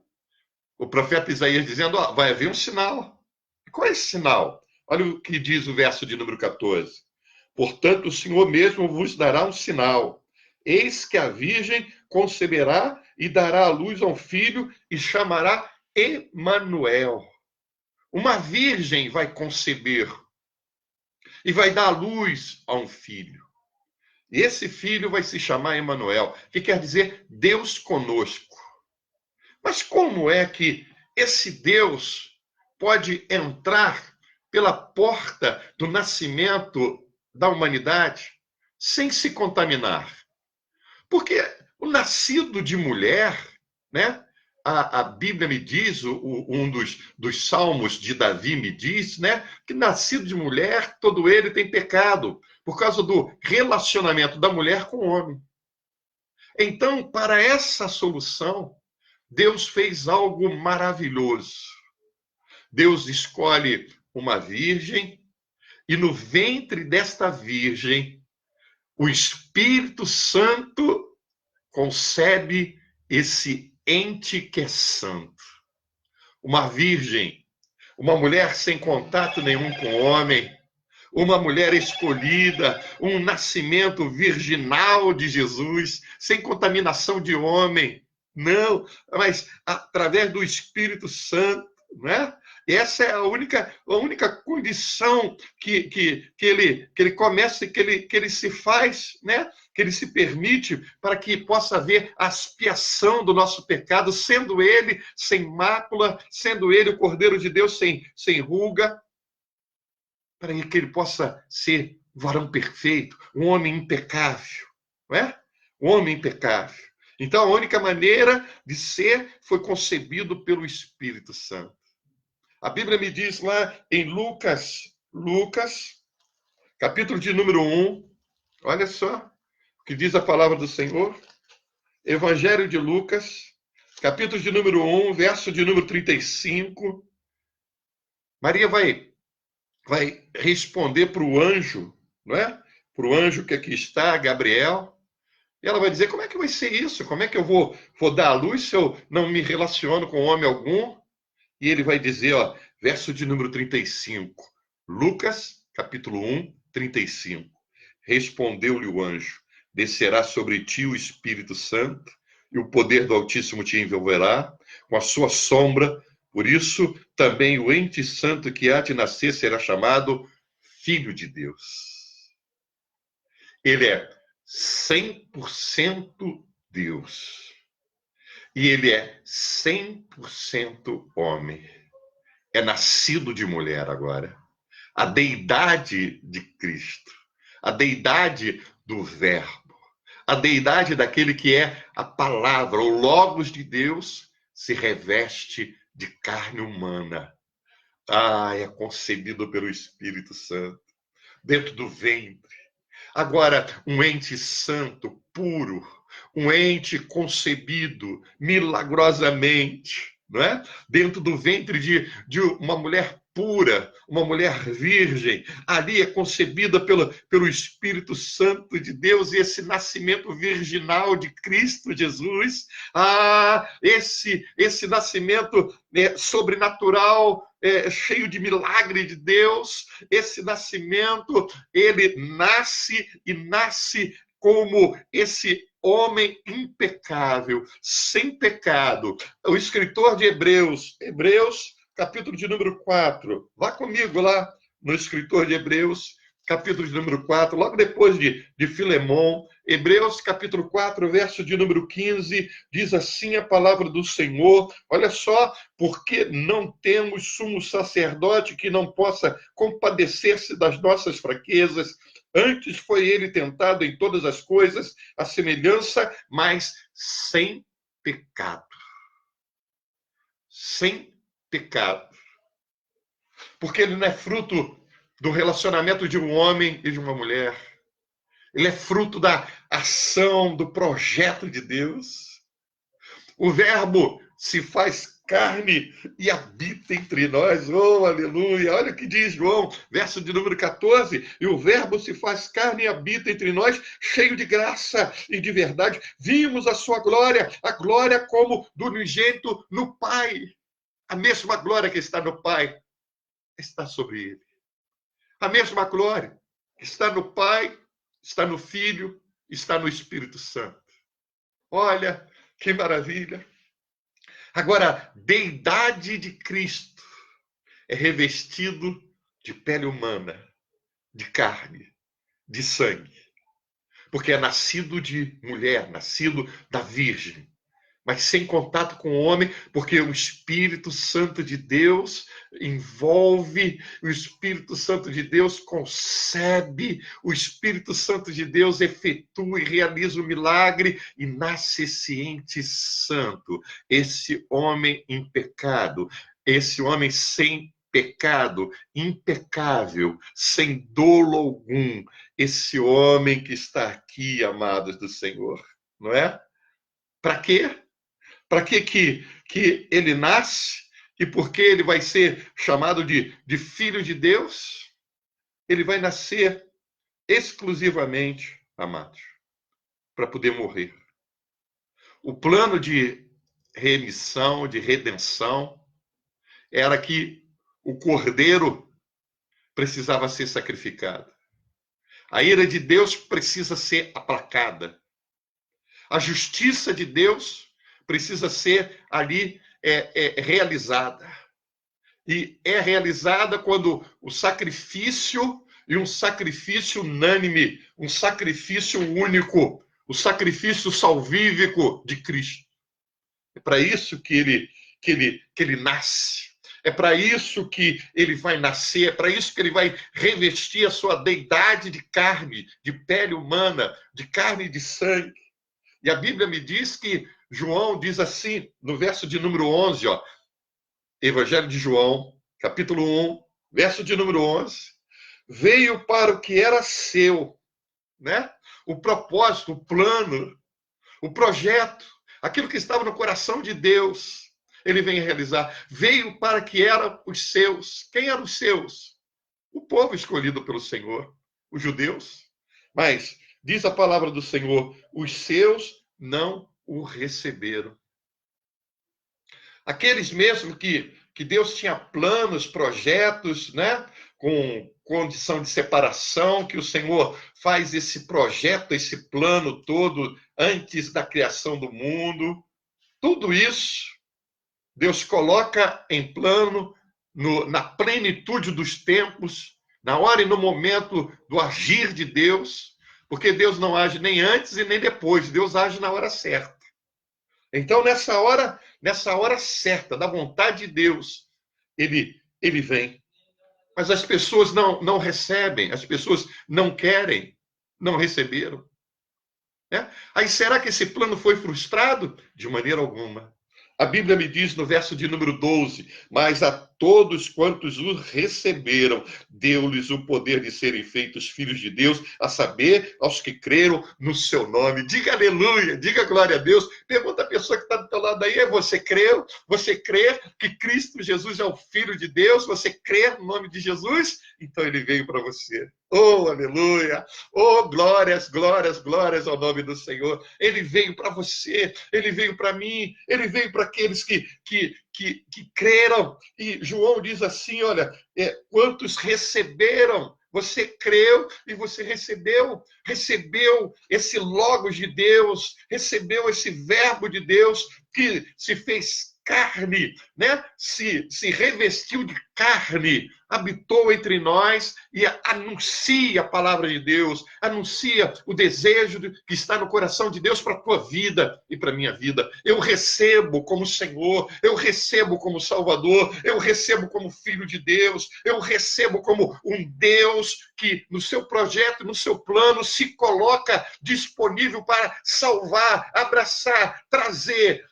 O profeta Isaías dizendo, ó, vai haver um sinal. Qual é esse sinal? Olha o que diz o verso de número 14. Portanto, o Senhor mesmo vos dará um sinal. Eis que a virgem conceberá e dará à luz a um filho e chamará Emanuel. Uma virgem vai conceber e vai dar à luz a um filho. E esse filho vai se chamar Emanuel, que quer dizer Deus conosco. Mas como é que esse Deus pode entrar pela porta do nascimento da humanidade sem se contaminar? Porque o nascido de mulher, né? A Bíblia me diz, um dos salmos de Davi me diz, né? Que nascido de mulher, todo ele tem pecado, por causa do relacionamento da mulher com o homem. Então, para essa solução, Deus fez algo maravilhoso. Deus escolhe uma virgem e no ventre desta virgem, o Espírito Santo concebe esse ente que é santo. Uma virgem, uma mulher sem contato nenhum com o homem, uma mulher escolhida, um nascimento virginal de Jesus, sem contaminação de homem. Não, mas através do Espírito Santo, né? E essa é a única condição que ele começa, que ele se faz, né? Que ele se permite para que possa haver a expiação do nosso pecado, sendo ele sem mácula, sendo ele o Cordeiro de Deus sem ruga. para que ele possa ser um varão perfeito, um homem impecável, não é? Um homem impecável. Então, a única maneira de ser foi concebido pelo Espírito Santo. A Bíblia me diz lá em Lucas, capítulo de número 1, olha só o que diz a palavra do Senhor. Evangelho de Lucas, capítulo de número 1, verso de número 35. Maria vai responder para o anjo, não é? Para o anjo que aqui está, Gabriel. E ela vai dizer, como é que vai ser isso? Como é que eu vou dar à luz se eu não me relaciono com homem algum? E ele vai dizer, ó, verso de número 35. Lucas, capítulo 1, 35. Respondeu-lhe o anjo, descerá sobre ti o Espírito Santo, e o poder do Altíssimo te envolverá com a sua sombra. Por isso, também o ente santo que há de nascer será chamado Filho de Deus. Ele é 100% Deus. E ele é 100% homem. É nascido de mulher agora. A deidade de Cristo. A deidade do Verbo. A deidade daquele que é a palavra, o Logos de Deus, se reveste de carne humana. É concebido pelo Espírito Santo. Dentro do ventre. Agora, um ente santo, puro, um ente concebido milagrosamente, não é? Dentro do ventre de uma mulher pura, uma mulher virgem, ali é concebida pelo Espírito Santo de Deus, e esse nascimento virginal de Cristo Jesus, esse nascimento sobrenatural, cheio de milagre de Deus, esse nascimento, ele nasce e nasce como esse homem impecável, sem pecado. O escritor de Hebreus, capítulo de número 4, vá comigo lá no escritor de Hebreus, capítulo de número 4, logo depois de Filemão, Hebreus capítulo 4, verso de número 15, diz assim a palavra do Senhor, olha só, porque não temos sumo sacerdote que não possa compadecer-se das nossas fraquezas, antes foi ele tentado em todas as coisas, a semelhança, mas sem pecado. Sem pecado. Porque ele não é fruto do relacionamento de um homem e de uma mulher. Ele é fruto da ação, do projeto de Deus. O Verbo se faz carne e habita entre nós. Oh, aleluia! Olha o que diz João, verso de número 14. E o Verbo se faz carne e habita entre nós, cheio de graça e de verdade. Vimos a sua glória, a glória como do unigênito no Pai. A mesma glória que está no Pai está sobre ele. A mesma glória que está no Pai, está no Filho, está no Espírito Santo. Olha, que maravilha! Agora, a deidade de Cristo é revestido de pele humana, de carne, de sangue. Porque é nascido de mulher, nascido da Virgem. Mas sem contato com o homem, porque o Espírito Santo de Deus envolve, o Espírito Santo de Deus concebe, o Espírito Santo de Deus efetua e realiza o milagre, e nasce esse ente santo, esse homem impecado, esse homem sem pecado, impecável, sem dolo algum, esse homem que está aqui, amados do Senhor, não é? Para quê? Para que ele nasce e por que ele vai ser chamado de filho de Deus? Ele vai nascer exclusivamente, amados, para poder morrer. O plano de remissão, de redenção, era que o cordeiro precisava ser sacrificado. A ira de Deus precisa ser aplacada. A justiça de Deus precisa ser ali realizada. E é realizada quando o sacrifício, e um sacrifício unânime, um sacrifício único, o sacrifício salvífico de Cristo. É para isso que ele nasce. É para isso que ele vai nascer, é para isso que ele vai revestir a sua deidade de carne, de pele humana, de carne e de sangue. E a Bíblia me diz que João diz assim, no verso de número 11, ó, Evangelho de João, capítulo 1, verso de número 11, veio para o que era seu, né? O propósito, o plano, o projeto, aquilo que estava no coração de Deus, ele vem realizar. Veio para que eram os seus. Quem eram os seus? O povo escolhido pelo Senhor, os judeus. Mas, diz a palavra do Senhor, os seus não o receberam. Aqueles mesmo que Deus tinha planos, projetos, né? Com condição de separação, que o Senhor faz esse projeto, esse plano todo antes da criação do mundo. Tudo isso, Deus coloca em plano, na plenitude dos tempos, na hora e no momento do agir de Deus, porque Deus não age nem antes e nem depois, Deus age na hora certa. Então, nessa hora certa, da vontade de Deus, ele vem. Mas as pessoas não recebem, as pessoas não querem, não receberam. Né? Aí, será que esse plano foi frustrado? De maneira alguma. A Bíblia me diz no verso de número 12, mas a todos quantos o receberam, deu-lhes o poder de serem feitos filhos de Deus, a saber, aos que creram no seu nome. Diga aleluia, diga glória a Deus. Pergunta a pessoa que está do teu lado aí, você creu? Você crê que Cristo Jesus é o Filho de Deus? Você crê no nome de Jesus? Então ele veio para você. Oh, aleluia! Oh, glórias, glórias, glórias ao nome do Senhor. Ele veio para você, ele veio para mim, ele veio para aqueles que creram. E João diz assim, olha, quantos receberam? Você creu e você recebeu esse Logos de Deus, recebeu esse Verbo de Deus que se fez carne, né? Se revestiu de carne, habitou entre nós e anuncia a palavra de Deus, anuncia o desejo que está no coração de Deus para a tua vida e para a minha vida. Eu recebo como Senhor, eu recebo como Salvador, eu recebo como Filho de Deus, eu recebo como um Deus que no seu projeto, no seu plano, se coloca disponível para salvar, abraçar, trazer,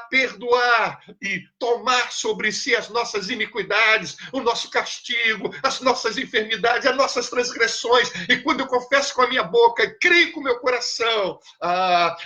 perdoar e tomar sobre si as nossas iniquidades, o nosso castigo, as nossas enfermidades, as nossas transgressões. E quando eu confesso com a minha boca e creio com o meu coração,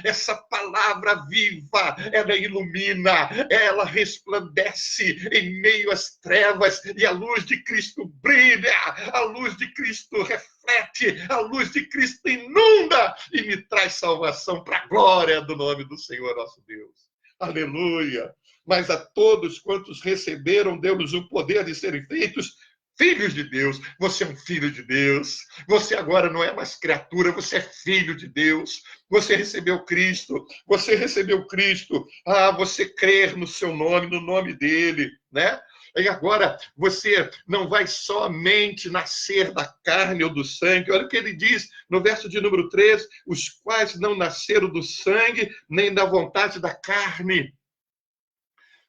essa palavra viva, ela ilumina, ela resplandece em meio às trevas e a luz de Cristo brilha, a luz de Cristo reflete, a luz de Cristo inunda e me traz salvação para a glória do nome do Senhor nosso Deus. Aleluia! Mas a todos quantos receberam, deu-lhes o poder de serem feitos filhos de Deus. Você é um filho de Deus. Você agora não é mais criatura, você é filho de Deus. Você recebeu Cristo. Você recebeu Cristo. Você crer no seu nome, no nome dele, né? E agora você não vai somente nascer da carne ou do sangue. Olha o que ele diz no verso de número 3, os quais não nasceram do sangue, nem da vontade da carne.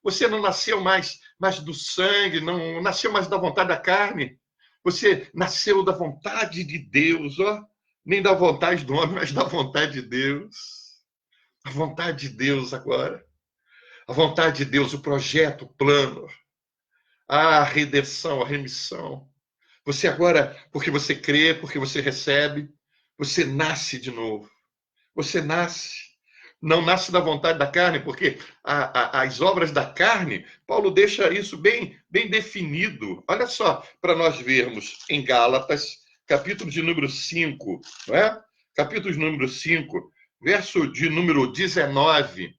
Você não nasceu mais do sangue, não nasceu mais da vontade da carne. Você nasceu da vontade de Deus, ó. Nem da vontade do homem, mas da vontade de Deus. A vontade de Deus agora. A vontade de Deus, o projeto, o plano. A redenção, a remissão. Você agora, porque você crê, porque você recebe, você nasce de novo. Você nasce. Não nasce da vontade da carne, porque as obras da carne, Paulo deixa isso bem definido. Olha só, para nós vermos em Gálatas, capítulo de número 5, não é? Capítulo de número 5, verso de número 19.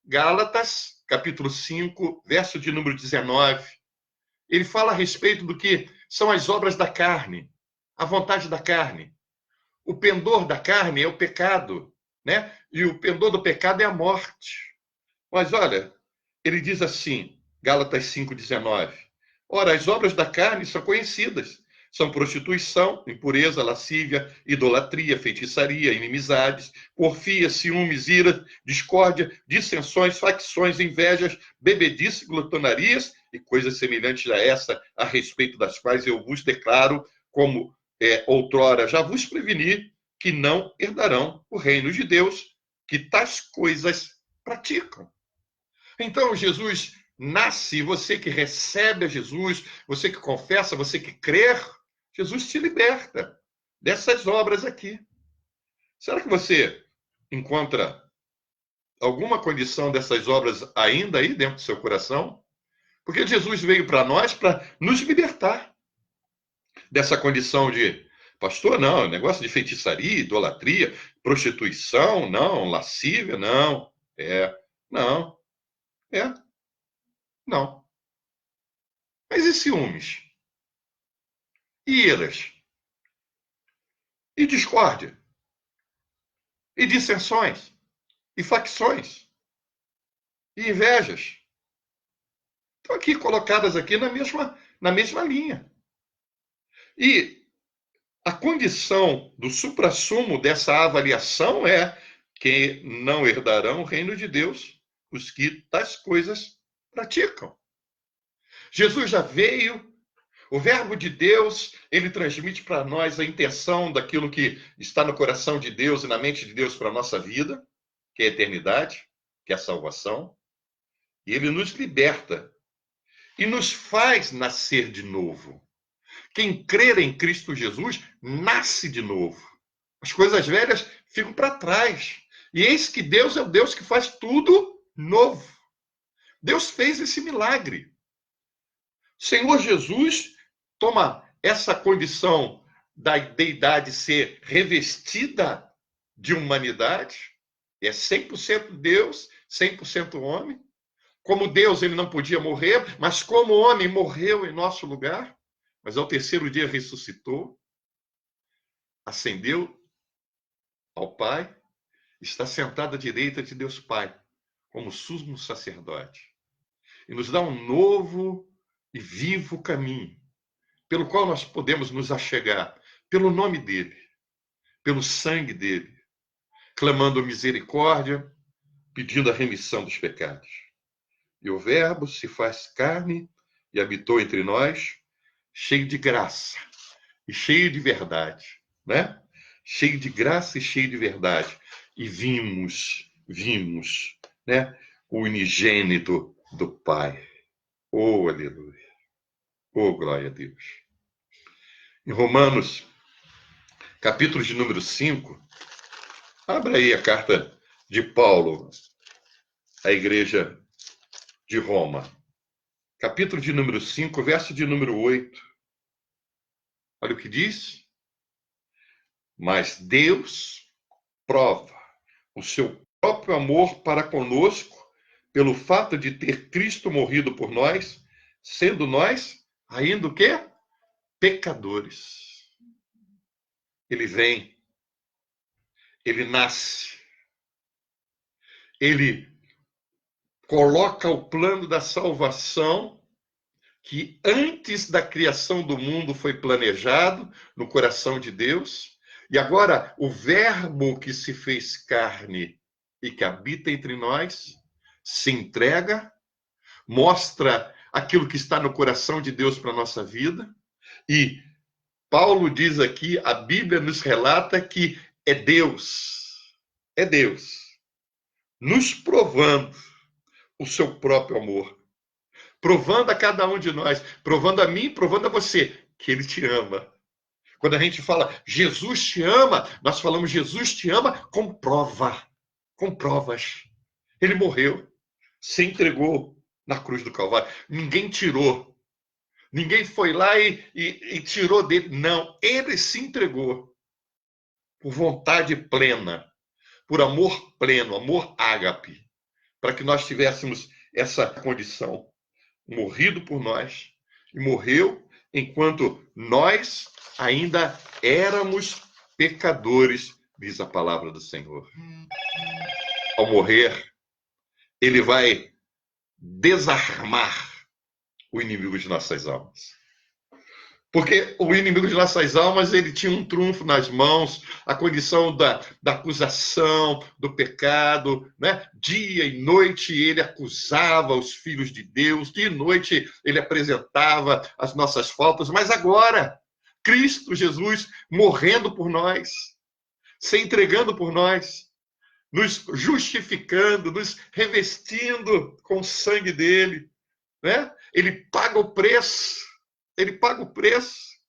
Gálatas, capítulo 5, verso de número 19. Ele fala a respeito do que são as obras da carne, a vontade da carne. O pendor da carne é o pecado, né? E o pendor do pecado é a morte. Mas olha, ele diz assim, Gálatas 5,19. Ora, as obras da carne são conhecidas. São prostituição, impureza, lascívia, idolatria, feitiçaria, inimizades, porfia, ciúmes, ira, discórdia, dissensões, facções, invejas, bebedice, glutonarias e coisas semelhantes a essa, a respeito das quais eu vos declaro, como outrora já vos preveni, que não herdarão o reino de Deus, que tais coisas praticam. Então, Jesus nasce, você que recebe a Jesus, você que confessa, você que crer, Jesus te liberta dessas obras aqui. Será que você encontra alguma condição dessas obras ainda aí dentro do seu coração? Porque Jesus veio para nós para nos libertar dessa condição de pastor, não, negócio de feitiçaria, idolatria, prostituição, não, lascívia, não, não, não. Mas e ciúmes? E iras? E discórdia? E dissensões? E facções? E invejas? Estão aqui colocadas aqui na mesma linha. E a condição do suprassumo dessa avaliação é que não herdarão o reino de Deus os que tais coisas praticam. Jesus já veio, o verbo de Deus, ele transmite para nós a intenção daquilo que está no coração de Deus e na mente de Deus para a nossa vida, que é a eternidade, que é a salvação, e ele nos liberta e nos faz nascer de novo. Quem crer em Cristo Jesus nasce de novo. As coisas velhas ficam para trás. E eis que Deus é o Deus que faz tudo novo. Deus fez esse milagre. O Senhor Jesus toma essa condição da deidade ser revestida de humanidade. É 100% Deus, 100% homem. Como Deus, ele não podia morrer, mas como homem, morreu em nosso lugar. Mas ao terceiro dia ressuscitou, ascendeu ao Pai, está sentado à direita de Deus Pai, como sumo sacerdote. E nos dá um novo e vivo caminho, pelo qual nós podemos nos achegar, pelo nome dele, pelo sangue dele, clamando misericórdia, pedindo a remissão dos pecados. E o Verbo se faz carne e habitou entre nós, cheio de graça e cheio de verdade, né? Cheio de graça e cheio de verdade. E vimos, né? O unigênito do Pai. Oh, aleluia. Oh, glória a Deus. Em Romanos, capítulo de número 5, abra aí a carta de Paulo à igreja de Roma. Capítulo de número 5, verso de número 8. Olha o que diz. Mas Deus prova o seu próprio amor para conosco pelo fato de ter Cristo morrido por nós, sendo nós ainda o quê? Pecadores. Ele vem, ele nasce, ele coloca o plano da salvação que antes da criação do mundo foi planejado no coração de Deus. E agora o Verbo que se fez carne e que habita entre nós se entrega, mostra aquilo que está no coração de Deus para a nossa vida. E Paulo diz aqui, a Bíblia nos relata que é Deus, nos provando o seu próprio amor, provando a cada um de nós, provando a mim, provando a você, que ele te ama. Quando a gente fala Jesus te ama, nós falamos Jesus te ama com prova, com provas. Ele morreu, se entregou na cruz do Calvário. Ninguém tirou. Ninguém foi lá e tirou dele. Não, ele se entregou por vontade plena, por amor pleno, amor ágape, para que nós tivéssemos essa condição. Morrido por nós e morreu enquanto nós ainda éramos pecadores, diz a palavra do Senhor. Ao morrer, ele vai desarmar o inimigo de nossas almas. Porque o inimigo de nossas almas, ele tinha um trunfo nas mãos, a condição da acusação, do pecado, né? Dia e noite ele acusava os filhos de Deus, dia e noite ele apresentava as nossas faltas, mas agora, Cristo Jesus morrendo por nós, se entregando por nós, nos justificando, nos revestindo com o sangue dele, né? Ele paga o preço. Ele paga o preço.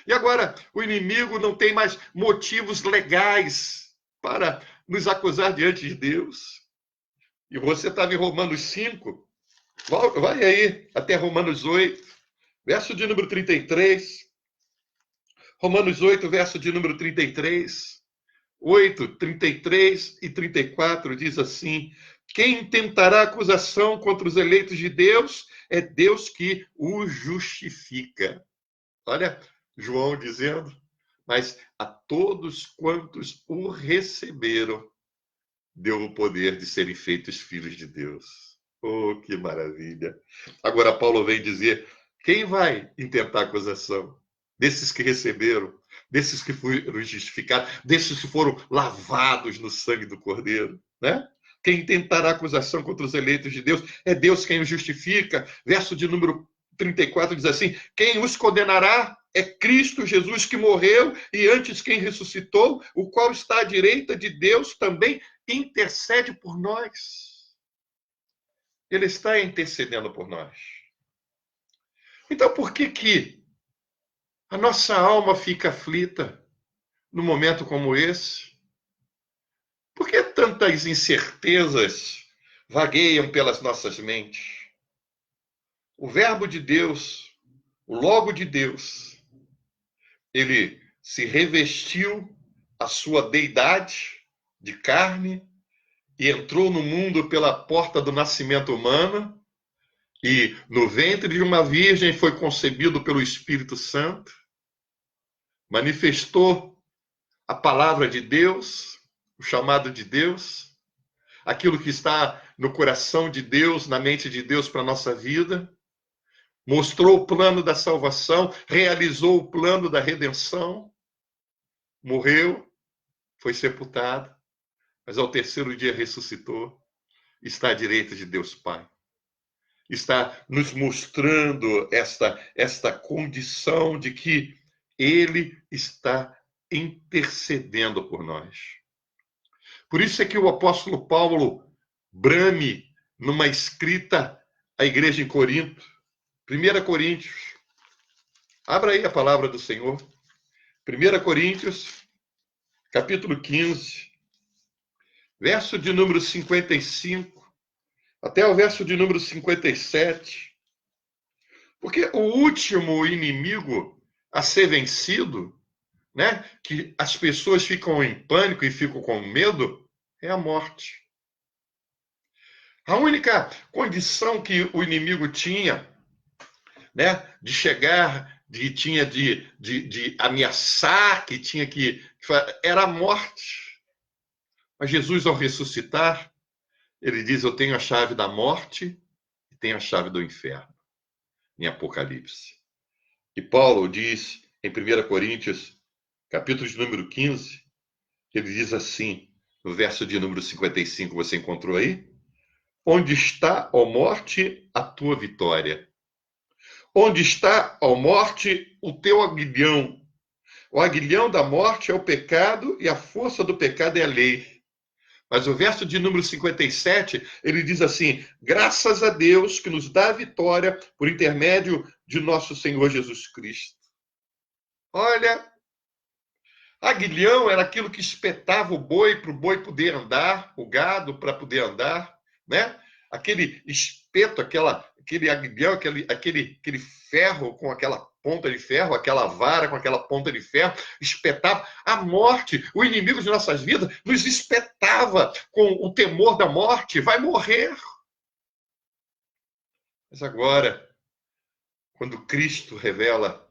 E agora, o inimigo não tem mais motivos legais para nos acusar diante de Deus. E você estava em Romanos 5, vai aí até Romanos 8, verso de número 33. Romanos 8, verso de número 33. 8, 33 e 34 diz assim: quem tentará acusação contra os eleitos de Deus é Deus que os justifica. Olha, João dizendo, mas a todos quantos o receberam, deu o poder de serem feitos filhos de Deus. Oh, que maravilha! Agora Paulo vem dizer, quem vai intentar acusação? Desses que receberam, desses que foram justificados, desses que foram lavados no sangue do Cordeiro, né? Quem tentará acusação contra os eleitos de Deus é Deus quem os justifica. Verso de número 34 diz assim: quem os condenará é Cristo Jesus que morreu e antes quem ressuscitou, o qual está à direita de Deus também intercede por nós. Ele está intercedendo por nós. Então por que a nossa alma fica aflita num momento como esse? Por que tantas incertezas vagueiam pelas nossas mentes? O verbo de Deus, o logo de Deus, ele se revestiu a sua deidade de carne e entrou no mundo pela porta do nascimento humano e no ventre de uma virgem foi concebido pelo Espírito Santo, manifestou a palavra de Deus, o chamado de Deus, aquilo que está no coração de Deus, na mente de Deus para a nossa vida, mostrou o plano da salvação, realizou o plano da redenção, morreu, foi sepultado, mas ao terceiro dia ressuscitou, está à direita de Deus Pai. Está nos mostrando esta condição de que Ele está intercedendo por nós. Por isso é que o apóstolo Paulo brame numa escrita à igreja em Corinto, 1 Coríntios. Abra aí a palavra do Senhor. 1 Coríntios, capítulo 15, verso de número 55, até o verso de número 57. Porque o último inimigo a ser vencido, né, que as pessoas ficam em pânico e ficam com medo, é a morte. A única condição que o inimigo tinha, né, de chegar, de ameaçar, que tinha que era a morte. Mas Jesus, ao ressuscitar, ele diz: eu tenho a chave da morte e tenho a chave do inferno, em Apocalipse. E Paulo diz em 1 Coríntios, capítulo de número 15, ele diz assim, no verso de número 55, você encontrou aí? Onde está, ó morte, a tua vitória? Onde está, ó morte, o teu aguilhão? O aguilhão da morte é o pecado e a força do pecado é a lei. Mas o verso de número 57, ele diz assim: graças a Deus que nos dá a vitória por intermédio de nosso Senhor Jesus Cristo. Olha, aguilhão era aquilo que espetava o boi para o boi poder andar, o gado para poder andar, né? Aquele espeto, aquele aguilhão, aquele ferro com aquela ponta de ferro, aquela vara com aquela ponta de ferro, espetava a morte. O inimigo de nossas vidas nos espetava com o temor da morte, vai morrer. Mas agora, quando Cristo revela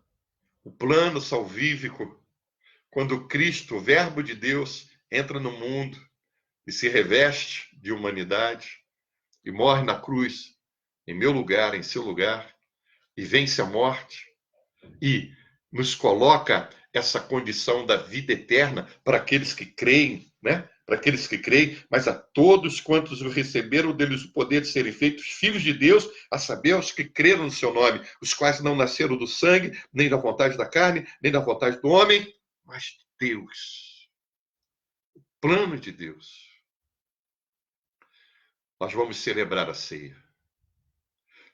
o plano salvífico, quando Cristo, o Verbo de Deus, entra no mundo e se reveste de humanidade e morre na cruz, em meu lugar, em seu lugar, e vence a morte, e nos coloca essa condição da vida eterna para aqueles que creem, né? Para aqueles que creem, mas a todos quantos o receberam, deles o poder de serem feitos filhos de Deus, a saber, aos que creram no seu nome, os quais não nasceram do sangue, nem da vontade da carne, nem da vontade do homem, mas Deus. Plano de Deus. Nós vamos celebrar a ceia.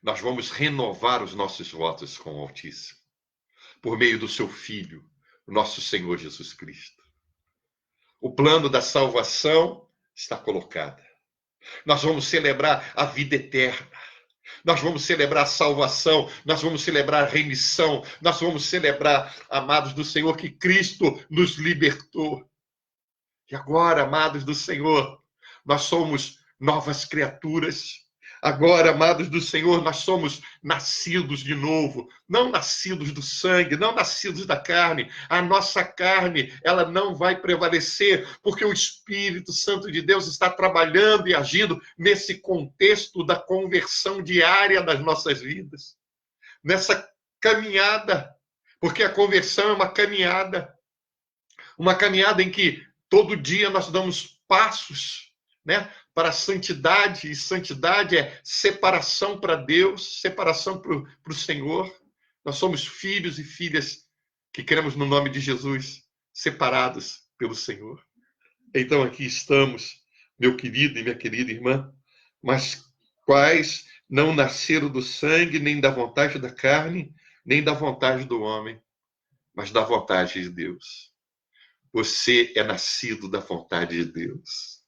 Nós vamos renovar os nossos votos com o Altíssimo, por meio do seu Filho, o nosso Senhor Jesus Cristo. O plano da salvação está colocado. Nós vamos celebrar a vida eterna. Nós vamos celebrar a salvação. Nós vamos celebrar a remissão. Nós vamos celebrar, amados do Senhor, que Cristo nos libertou. E agora, amados do Senhor, nós somos novas criaturas. Agora, amados do Senhor, nós somos nascidos de novo, não nascidos do sangue, não nascidos da carne. A nossa carne, ela não vai prevalecer, porque o Espírito Santo de Deus está trabalhando e agindo nesse contexto da conversão diária das nossas vidas. Nessa caminhada, porque a conversão é uma caminhada em que todo dia nós damos passos, né, para a santidade, e santidade é separação para Deus, separação para o Senhor. Nós somos filhos e filhas que cremos no nome de Jesus, separados pelo Senhor. Então aqui estamos, meu querido e minha querida irmã, mas quais não nasceram do sangue, nem da vontade da carne, nem da vontade do homem, mas da vontade de Deus. Você é nascido da vontade de Deus.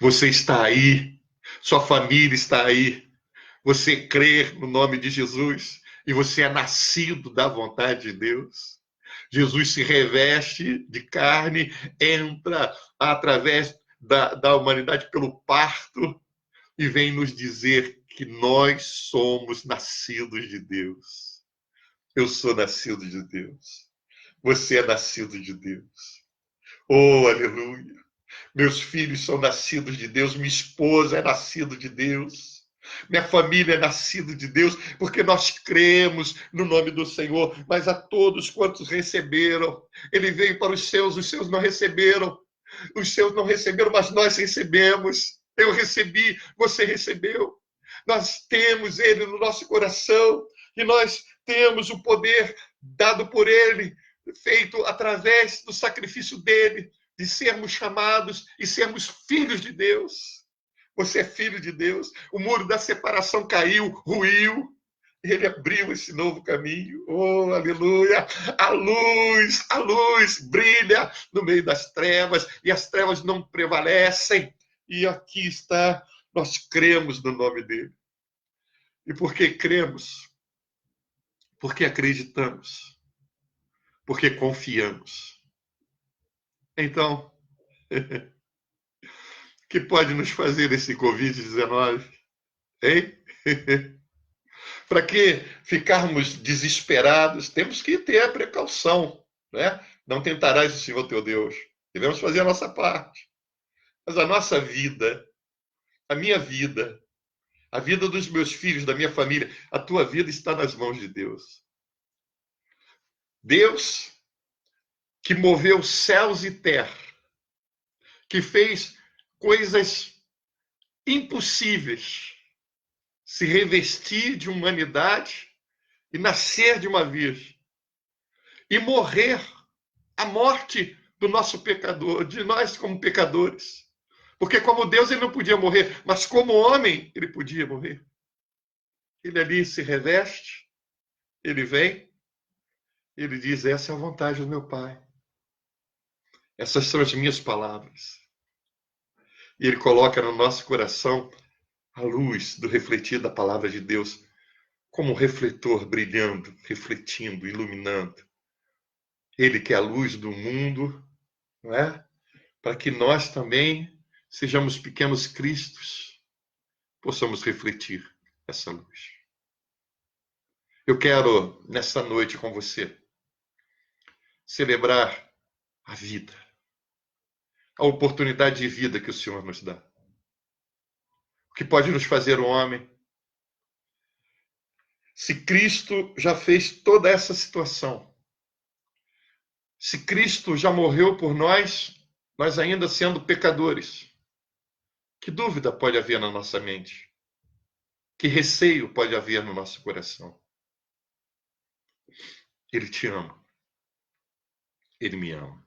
Você está aí, sua família está aí. Você crê no nome de Jesus e você é nascido da vontade de Deus. Jesus se reveste de carne, entra através da humanidade pelo parto e vem nos dizer que nós somos nascidos de Deus. Eu sou nascido de Deus. Você é nascido de Deus. Oh, aleluia! Meus filhos são nascidos de Deus, minha esposa é nascida de Deus, minha família é nascida de Deus, porque nós cremos no nome do Senhor, mas a todos quantos receberam, ele veio para os seus não receberam, os seus não receberam, mas nós recebemos. Eu recebi, você recebeu. Nós temos ele no nosso coração e nós temos o poder dado por ele, feito através do sacrifício dele, de sermos chamados e sermos filhos de Deus. Você é filho de Deus. O muro da separação caiu, ruiu. Ele abriu esse novo caminho. Oh, aleluia! A luz brilha no meio das trevas e as trevas não prevalecem. E aqui está, nós cremos no nome dele. E por que cremos? Porque acreditamos. Porque confiamos. Então, o que pode nos fazer esse Covid-19? Hein? Para que ficarmos desesperados? Temos que ter a precaução, né? Não tentarás o Senhor teu Deus. Devemos fazer a nossa parte. Mas a nossa vida, a minha vida, a vida dos meus filhos, da minha família, a tua vida está nas mãos de Deus. Deus que moveu céus e terra, que fez coisas impossíveis, se revestir de humanidade e nascer de uma virgem e morrer a morte do nosso pecador, de nós como pecadores. Porque como Deus ele não podia morrer, mas como homem ele podia morrer. Ele ali se reveste, ele vem, ele diz: essa é a vontade do meu Pai. Essas são as minhas palavras. E ele coloca no nosso coração a luz do refletir da palavra de Deus como um refletor brilhando, refletindo, iluminando. Ele que é a luz do mundo, não é? Para que nós também sejamos pequenos cristos, possamos refletir essa luz. Eu quero, nessa noite com você, celebrar a vida, a oportunidade de vida que o Senhor nos dá. O que pode nos fazer um homem? Se Cristo já fez toda essa situação, Se Cristo já morreu por nós, nós ainda sendo pecadores, que dúvida pode haver na nossa mente? Que receio pode haver no nosso coração? Ele te ama. Ele me ama.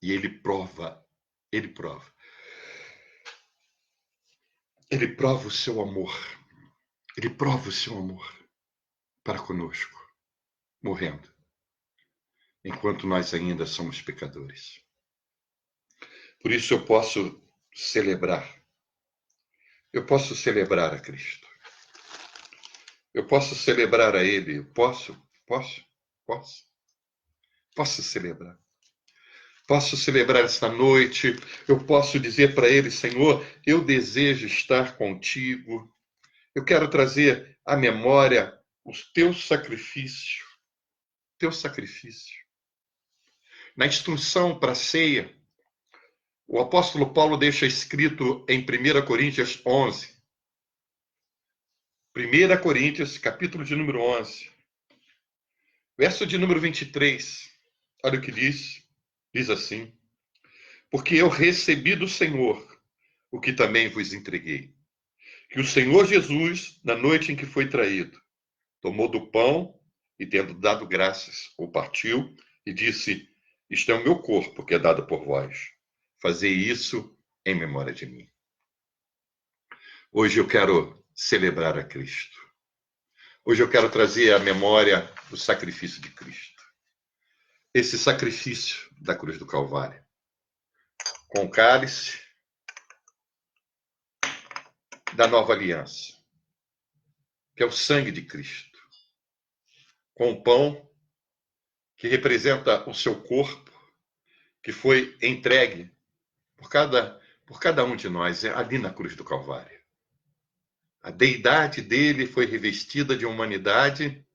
E ele prova. Ele prova. Ele prova o seu amor. Ele prova o seu amor para conosco, morrendo, enquanto nós ainda somos pecadores. Por isso eu posso celebrar. Eu posso celebrar a Cristo. Eu posso celebrar a Ele. Posso celebrar. Posso celebrar esta noite. Eu posso dizer para Ele, Senhor, eu desejo estar contigo. Eu quero trazer à memória o teu sacrifício. Teu sacrifício. Na instrução para a ceia, o apóstolo Paulo deixa escrito em 1 Coríntios 11. 1 Coríntios, capítulo de número 11. Verso de número 23. Olha o que diz. Diz assim: porque eu recebi do Senhor o que também vos entreguei. Que o Senhor Jesus, na noite em que foi traído, tomou do pão e, tendo dado graças, o partiu e disse: isto é o meu corpo que é dado por vós. Fazei isso em memória de mim. Hoje eu quero celebrar a Cristo. Hoje eu quero trazer à memória o sacrifício de Cristo. Esse sacrifício da cruz do Calvário. Com o cálice da nova aliança, que é o sangue de Cristo. Com o pão, que representa o seu corpo, que foi entregue por cada um de nós, ali na cruz do Calvário. A deidade dele foi revestida de humanidade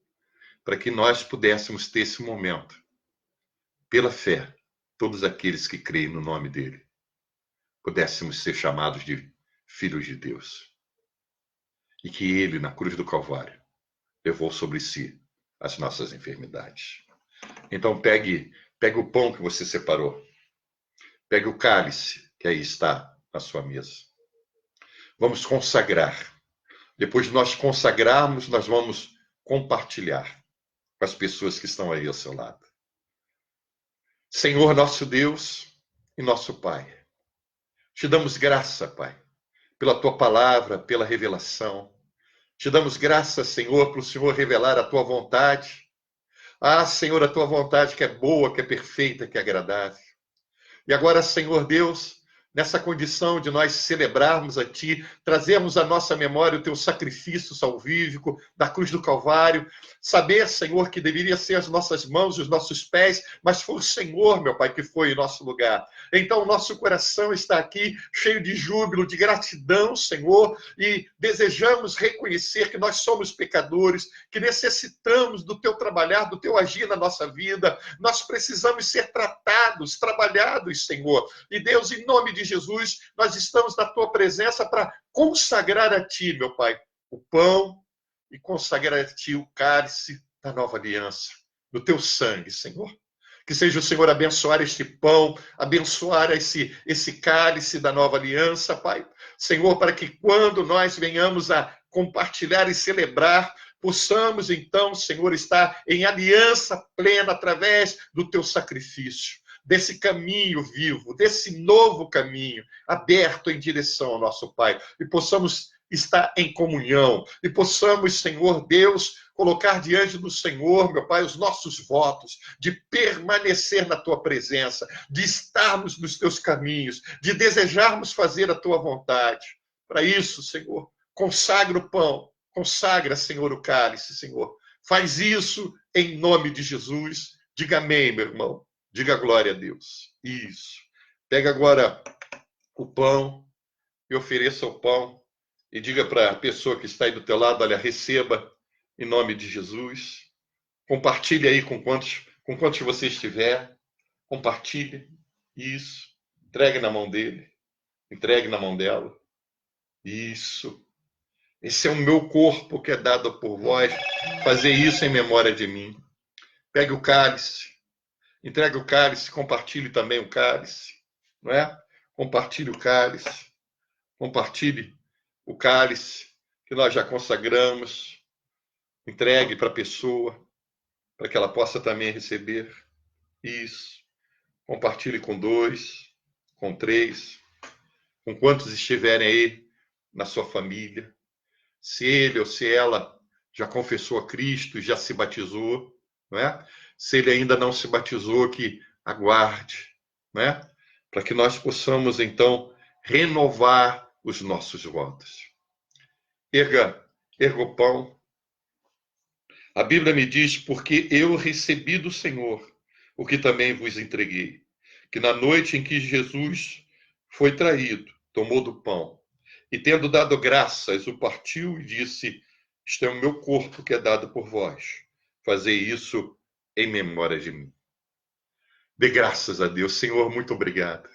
para que nós pudéssemos ter esse momento. Pela fé, todos aqueles que creem no nome dele, pudéssemos ser chamados de filhos de Deus. E que ele, na cruz do Calvário, levou sobre si as nossas enfermidades. Então pegue o pão que você separou. Pegue o cálice que aí está na sua mesa. Vamos consagrar. Depois de nós consagrarmos, nós vamos compartilhar com as pessoas que estão aí ao seu lado. Senhor nosso Deus e nosso Pai, te damos graça, Pai, pela tua palavra, pela revelação. Te damos graça, Senhor, para o Senhor revelar a tua vontade. Ah, Senhor, a tua vontade que é boa, que é perfeita, que é agradável. E agora, Senhor Deus, nessa condição de nós celebrarmos a Ti, trazermos à nossa memória o Teu sacrifício salvífico da cruz do Calvário, saber, Senhor, que deveria ser as nossas mãos e os nossos pés, mas foi o Senhor, meu Pai, que foi em nosso lugar. Então, o nosso coração está aqui cheio de júbilo, de gratidão, Senhor, e desejamos reconhecer que nós somos pecadores, que necessitamos do Teu trabalhar, do Teu agir na nossa vida. Nós precisamos ser tratados, trabalhados, Senhor. E Deus, em nome de Jesus, nós estamos na Tua presença para consagrar a Ti, meu Pai, o pão e consagrar a Ti o cálice da nova aliança, no Teu sangue, Senhor. Que seja o Senhor abençoar este pão, abençoar esse cálice da nova aliança, Pai. Senhor, para que quando nós venhamos a compartilhar e celebrar, possamos então, Senhor, estar em aliança plena através do Teu sacrifício, desse caminho vivo, desse novo caminho aberto em direção ao nosso Pai. E possamos estar em comunhão, e possamos, Senhor Deus, colocar diante do Senhor, meu Pai, os nossos votos, de permanecer na Tua presença, de estarmos nos Teus caminhos, de desejarmos fazer a Tua vontade. Para isso, Senhor, consagra o pão, consagra, Senhor, o cálice, Senhor. Faz isso em nome de Jesus. Diga amém, meu irmão. Diga glória a Deus. Isso. Pega agora o pão e ofereça o pão e diga para a pessoa que está aí do teu lado, olha, receba em nome de Jesus. Compartilhe aí com quantos você estiver. Compartilhe. Isso. Entregue na mão dele. Entregue na mão dela. Isso. Esse é o meu corpo que é dado por vós. Fazer isso em memória de mim. Pegue o cálice. Entregue o cálice, compartilhe também o cálice, não é? Compartilhe o cálice, compartilhe o cálice que nós já consagramos, entregue para a pessoa, para que ela possa também receber. Isso. Compartilhe com 2, com 3, com quantos estiverem aí na sua família. Se ele ou se ela já confessou a Cristo e já se batizou, não é? Se ele ainda não se batizou, que aguarde, não é? Para que nós possamos, então, renovar os nossos votos. Erga o pão. A Bíblia me diz, porque eu recebi do Senhor o que também vos entreguei, que na noite em que Jesus foi traído, tomou do pão, e tendo dado graças, o partiu e disse: isto é o meu corpo que é dado por vós. Fazei isso em memória de mim. Dê graças a Deus. Senhor, muito obrigado.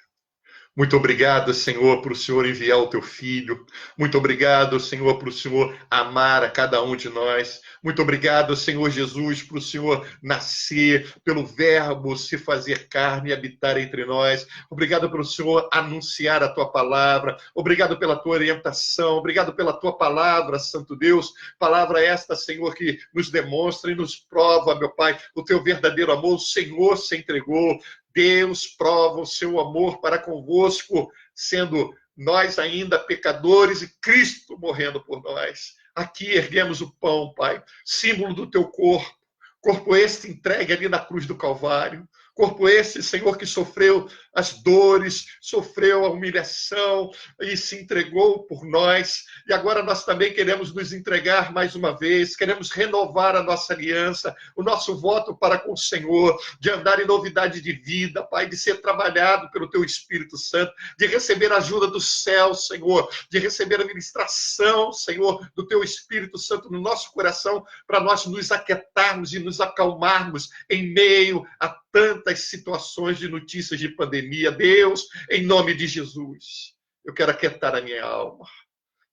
Muito obrigado, Senhor, por o Senhor enviar o teu Filho. Muito obrigado, Senhor, por o Senhor amar a cada um de nós. Muito obrigado, Senhor Jesus, por o Senhor nascer, pelo verbo se fazer carne e habitar entre nós. Obrigado pelo Senhor anunciar a tua palavra. Obrigado pela tua orientação. Obrigado pela tua palavra, Santo Deus. Palavra esta, Senhor, que nos demonstra e nos prova, meu Pai, o teu verdadeiro amor. O Senhor se entregou. Deus prova o seu amor para convosco, sendo nós ainda pecadores e Cristo morrendo por nós. Aqui erguemos o pão, Pai, símbolo do teu corpo, corpo este entregue ali na cruz do Calvário, corpo esse, Senhor, que sofreu as dores, sofreu a humilhação e se entregou por nós. E agora nós também queremos nos entregar mais uma vez, queremos renovar a nossa aliança, o nosso voto para com o Senhor, de andar em novidade de vida, Pai, de ser trabalhado pelo Teu Espírito Santo, de receber a ajuda do céu, Senhor, de receber a ministração, Senhor, do Teu Espírito Santo no nosso coração, para nós nos aquietarmos e nos acalmarmos em meio a tantas situações de notícias de pandemia. Deus, em nome de Jesus, eu quero aquietar a minha alma.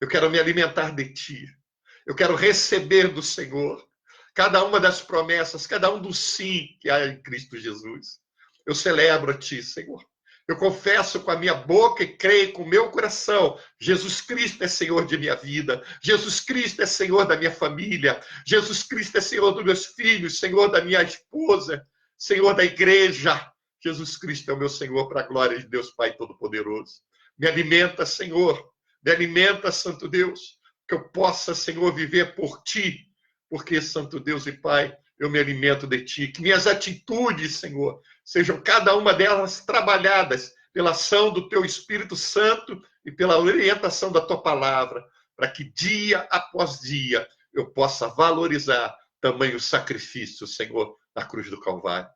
Eu quero me alimentar de Ti. Eu quero receber do Senhor cada uma das promessas, cada um dos sim que há em Cristo Jesus. Eu celebro a Ti, Senhor. Eu confesso com a minha boca e creio com o meu coração. Jesus Cristo é Senhor de minha vida. Jesus Cristo é Senhor da minha família. Jesus Cristo é Senhor dos meus filhos, Senhor da minha esposa, Senhor da igreja. Jesus Cristo é o meu Senhor, para a glória de Deus Pai Todo-Poderoso. Me alimenta, Senhor. Me alimenta, Santo Deus, que eu possa, Senhor, viver por Ti. Porque, Santo Deus e Pai, eu me alimento de Ti. Que minhas atitudes, Senhor, sejam cada uma delas trabalhadas pela ação do Teu Espírito Santo e pela orientação da Tua palavra, para que dia após dia eu possa valorizar tamanho sacrifício, Senhor, na cruz do Calvário.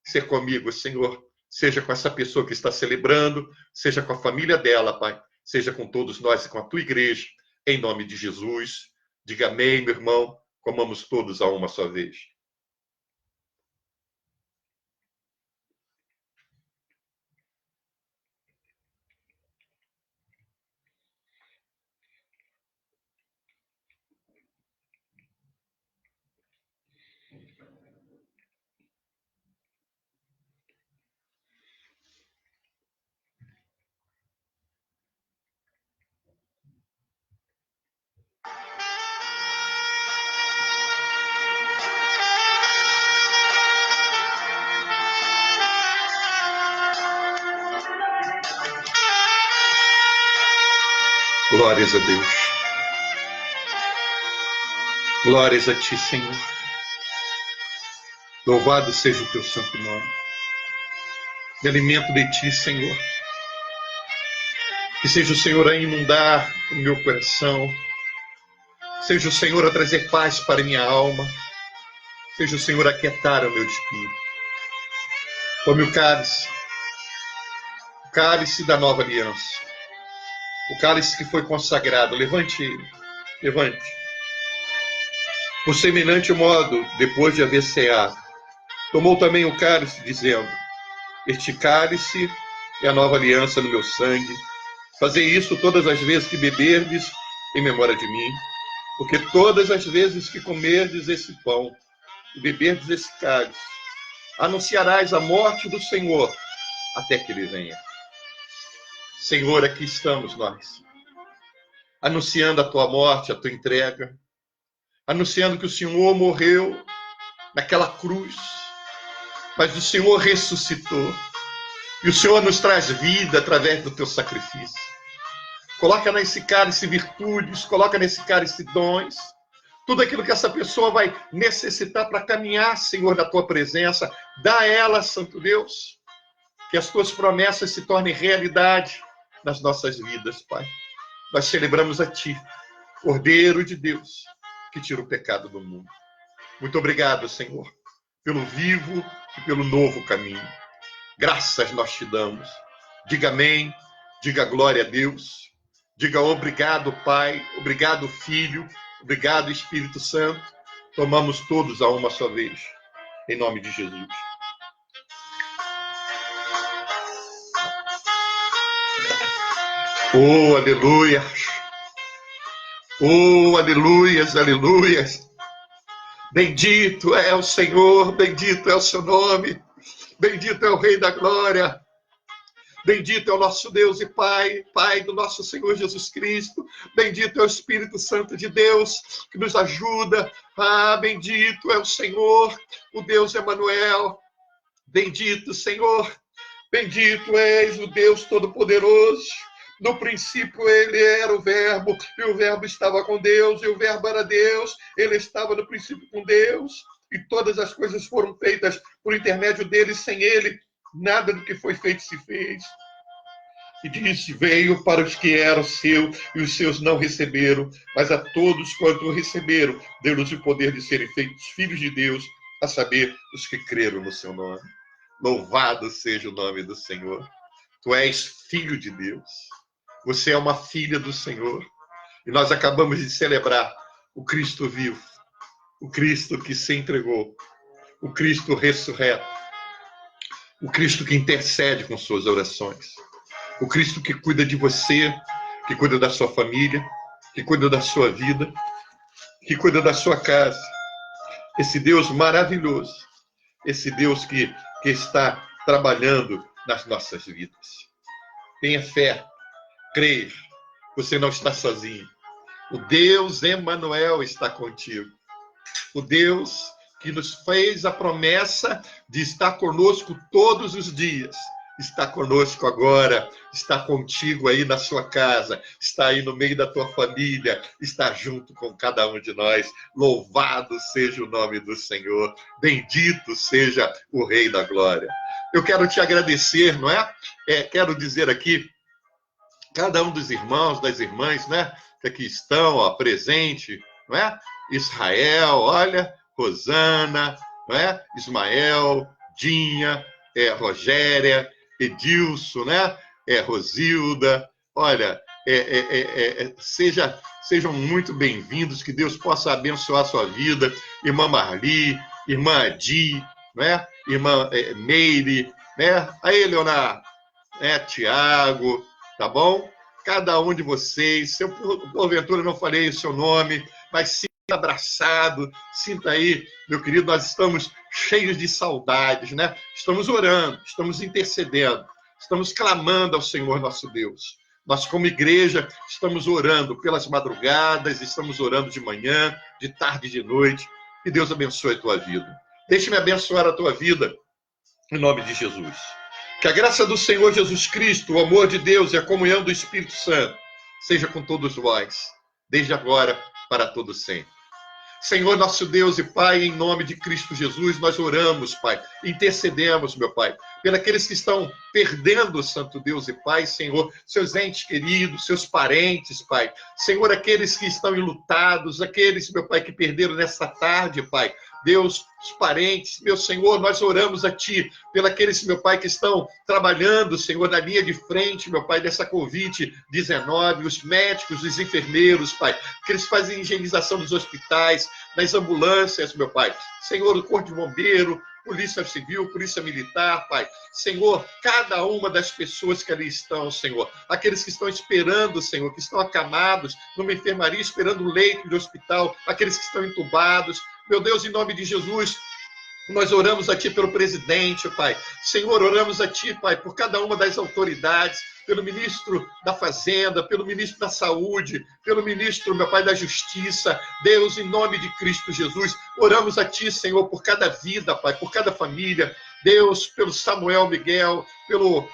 Seja comigo, Senhor, seja com essa pessoa que está celebrando, seja com a família dela, Pai, seja com todos nós e com a Tua igreja, em nome de Jesus. Diga amém, meu irmão, comamos todos a uma só vez. Glórias a Deus. Glórias a Ti, Senhor. Louvado seja o Teu santo nome. Me alimento de Ti, Senhor. Que seja o Senhor a inundar o meu coração. Seja o Senhor a trazer paz para a minha alma. Seja o Senhor a aquietar o meu espírito. Tome o cálice da nova aliança. O cálice que foi consagrado. Levante ele. Levante. Por semelhante modo, depois de haver ceado, tomou também o cálice, dizendo: este cálice é a nova aliança no meu sangue. Fazei isso todas as vezes que beberdes em memória de mim. Porque todas as vezes que comerdes esse pão e beberdes esse cálice, Anunciarás a morte do Senhor até que ele venha. Senhor, aqui estamos nós, anunciando a tua morte, a tua entrega, anunciando que o Senhor morreu naquela cruz, mas o Senhor ressuscitou, e o Senhor nos traz vida através do teu sacrifício. Coloca nesse cálice virtudes, coloca nesse cálice dons, tudo aquilo que essa pessoa vai necessitar para caminhar, Senhor, na tua presença. Dá a ela, Santo Deus, que as tuas promessas se tornem realidade nas nossas vidas, Pai. Nós celebramos a Ti, Cordeiro de Deus, que tira o pecado do mundo. Muito obrigado, Senhor, pelo vivo e pelo novo caminho. Graças nós te damos. Diga amém, diga glória a Deus, diga obrigado, Pai, obrigado, Filho, obrigado, Espírito Santo. Tomamos todos a uma só vez, em nome de Jesus. Oh, aleluias! Oh, aleluias, aleluias! Bendito é o Senhor, bendito é o seu nome, bendito é o Rei da Glória, bendito é o nosso Deus e Pai, Pai do nosso Senhor Jesus Cristo, bendito é o Espírito Santo de Deus que nos ajuda. Ah, bendito é o Senhor, o Deus Emanuel, bendito Senhor, bendito és o Deus Todo-Poderoso. No princípio ele era o Verbo, e o Verbo estava com Deus, e o Verbo era Deus, ele estava no princípio com Deus, e todas as coisas foram feitas por intermédio dele, sem ele, nada do que foi feito se fez. E disse, veio para os que eram seus, e os seus não receberam, mas a todos quanto o receberam, deu-lhes o poder de serem feitos filhos de Deus, a saber, os que creram no seu nome. Louvado seja o nome do Senhor. Tu és filho de Deus. Você é uma filha do Senhor. E nós acabamos de celebrar o Cristo vivo, o Cristo que se entregou, o Cristo ressurreto, o Cristo que intercede com suas orações, o Cristo que cuida de você, que cuida da sua família, que cuida da sua vida, que cuida da sua casa. Esse Deus maravilhoso, esse Deus que está trabalhando nas nossas vidas. Tenha fé. Creia, você não está sozinho. O Deus Emanuel está contigo. O Deus que nos fez a promessa de estar conosco todos os dias. Está conosco agora, está contigo aí na sua casa, está aí no meio da tua família, está junto com cada um de nós. Louvado seja o nome do Senhor. Bendito seja o Rei da Glória. Eu quero te agradecer, não é? Quero dizer aqui, cada um dos irmãos, das irmãs, né, que aqui estão, ó, presente, não é? Israel, olha, Rosana, não é? Ismael, Dinha, Rogéria, Edilson, né? Rosilda, olha, sejam muito bem-vindos, que Deus possa abençoar a sua vida, irmã Marli, irmã Adi, né? Irmã Meire, né? Aí, Leonardo, Tiago, tá bom? Cada um de vocês, se eu porventura não falei o seu nome, mas sinta abraçado, sinta aí, meu querido, nós estamos cheios de saudades, né? Estamos orando, estamos intercedendo, estamos clamando ao Senhor nosso Deus. Nós, como igreja, estamos orando pelas madrugadas, estamos orando de manhã, de tarde e de noite. Que Deus abençoe a tua vida. Deixe-me abençoar a tua vida, em nome de Jesus. Que a graça do Senhor Jesus Cristo, o amor de Deus e a comunhão do Espírito Santo seja com todos vós, desde agora para todo sempre. Senhor, nosso Deus e Pai, em nome de Cristo Jesus, nós oramos, Pai, intercedemos, meu Pai, pelos que estão perdendo, Santo Deus e Pai, Senhor, seus entes queridos, seus parentes, Pai. Senhor, aqueles que estão enlutados, aqueles, meu Pai, que perderam nessa tarde, Pai. Deus, os parentes, meu Senhor, nós oramos a Ti, pelos, meu Pai, que estão trabalhando, Senhor, na linha de frente, meu Pai, dessa Covid-19, os médicos, os enfermeiros, Pai, que eles fazem higienização dos hospitais, nas ambulâncias, meu Pai. Senhor, o Corpo de Bombeiro, Polícia Civil, Polícia Militar, Pai. Senhor, cada uma das pessoas que ali estão, Senhor, aqueles que estão esperando, Senhor, que estão acamados numa enfermaria, esperando um leito de hospital, aqueles que estão entubados, meu Deus, em nome de Jesus, Nós oramos a Ti pelo presidente, Pai. Senhor, oramos a Ti, Pai, por cada uma das autoridades, pelo ministro da Fazenda, pelo ministro da Saúde, pelo ministro, meu Pai, da Justiça. Deus, em nome de Cristo Jesus, oramos a Ti, Senhor, por cada vida, Pai, por cada família. Deus, pelo Samuel Miguel, pelo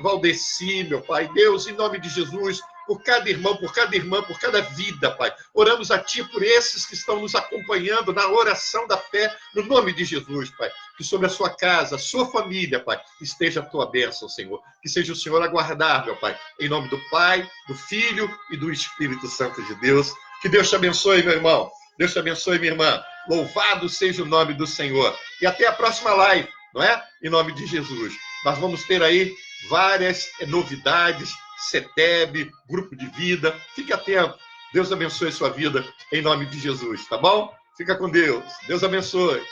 Valdeci, meu Pai. Deus, em nome de Jesus, por cada irmão, por cada irmã, por cada vida, Pai. Oramos a Ti por esses que estão nos acompanhando na oração da fé, no nome de Jesus, Pai. Que sobre a sua casa, a sua família, Pai, esteja a Tua bênção, Senhor. Que seja o Senhor a guardar, meu Pai. Em nome do Pai, do Filho e do Espírito Santo de Deus. Que Deus te abençoe, meu irmão. Deus te abençoe, minha irmã. Louvado seja o nome do Senhor. E até a próxima live, não é? Em nome de Jesus. Nós vamos ter aí várias novidades, CETEB, grupo de vida. Fique atento. Deus abençoe a sua vida em nome de Jesus, tá bom? Fica com Deus. Deus abençoe.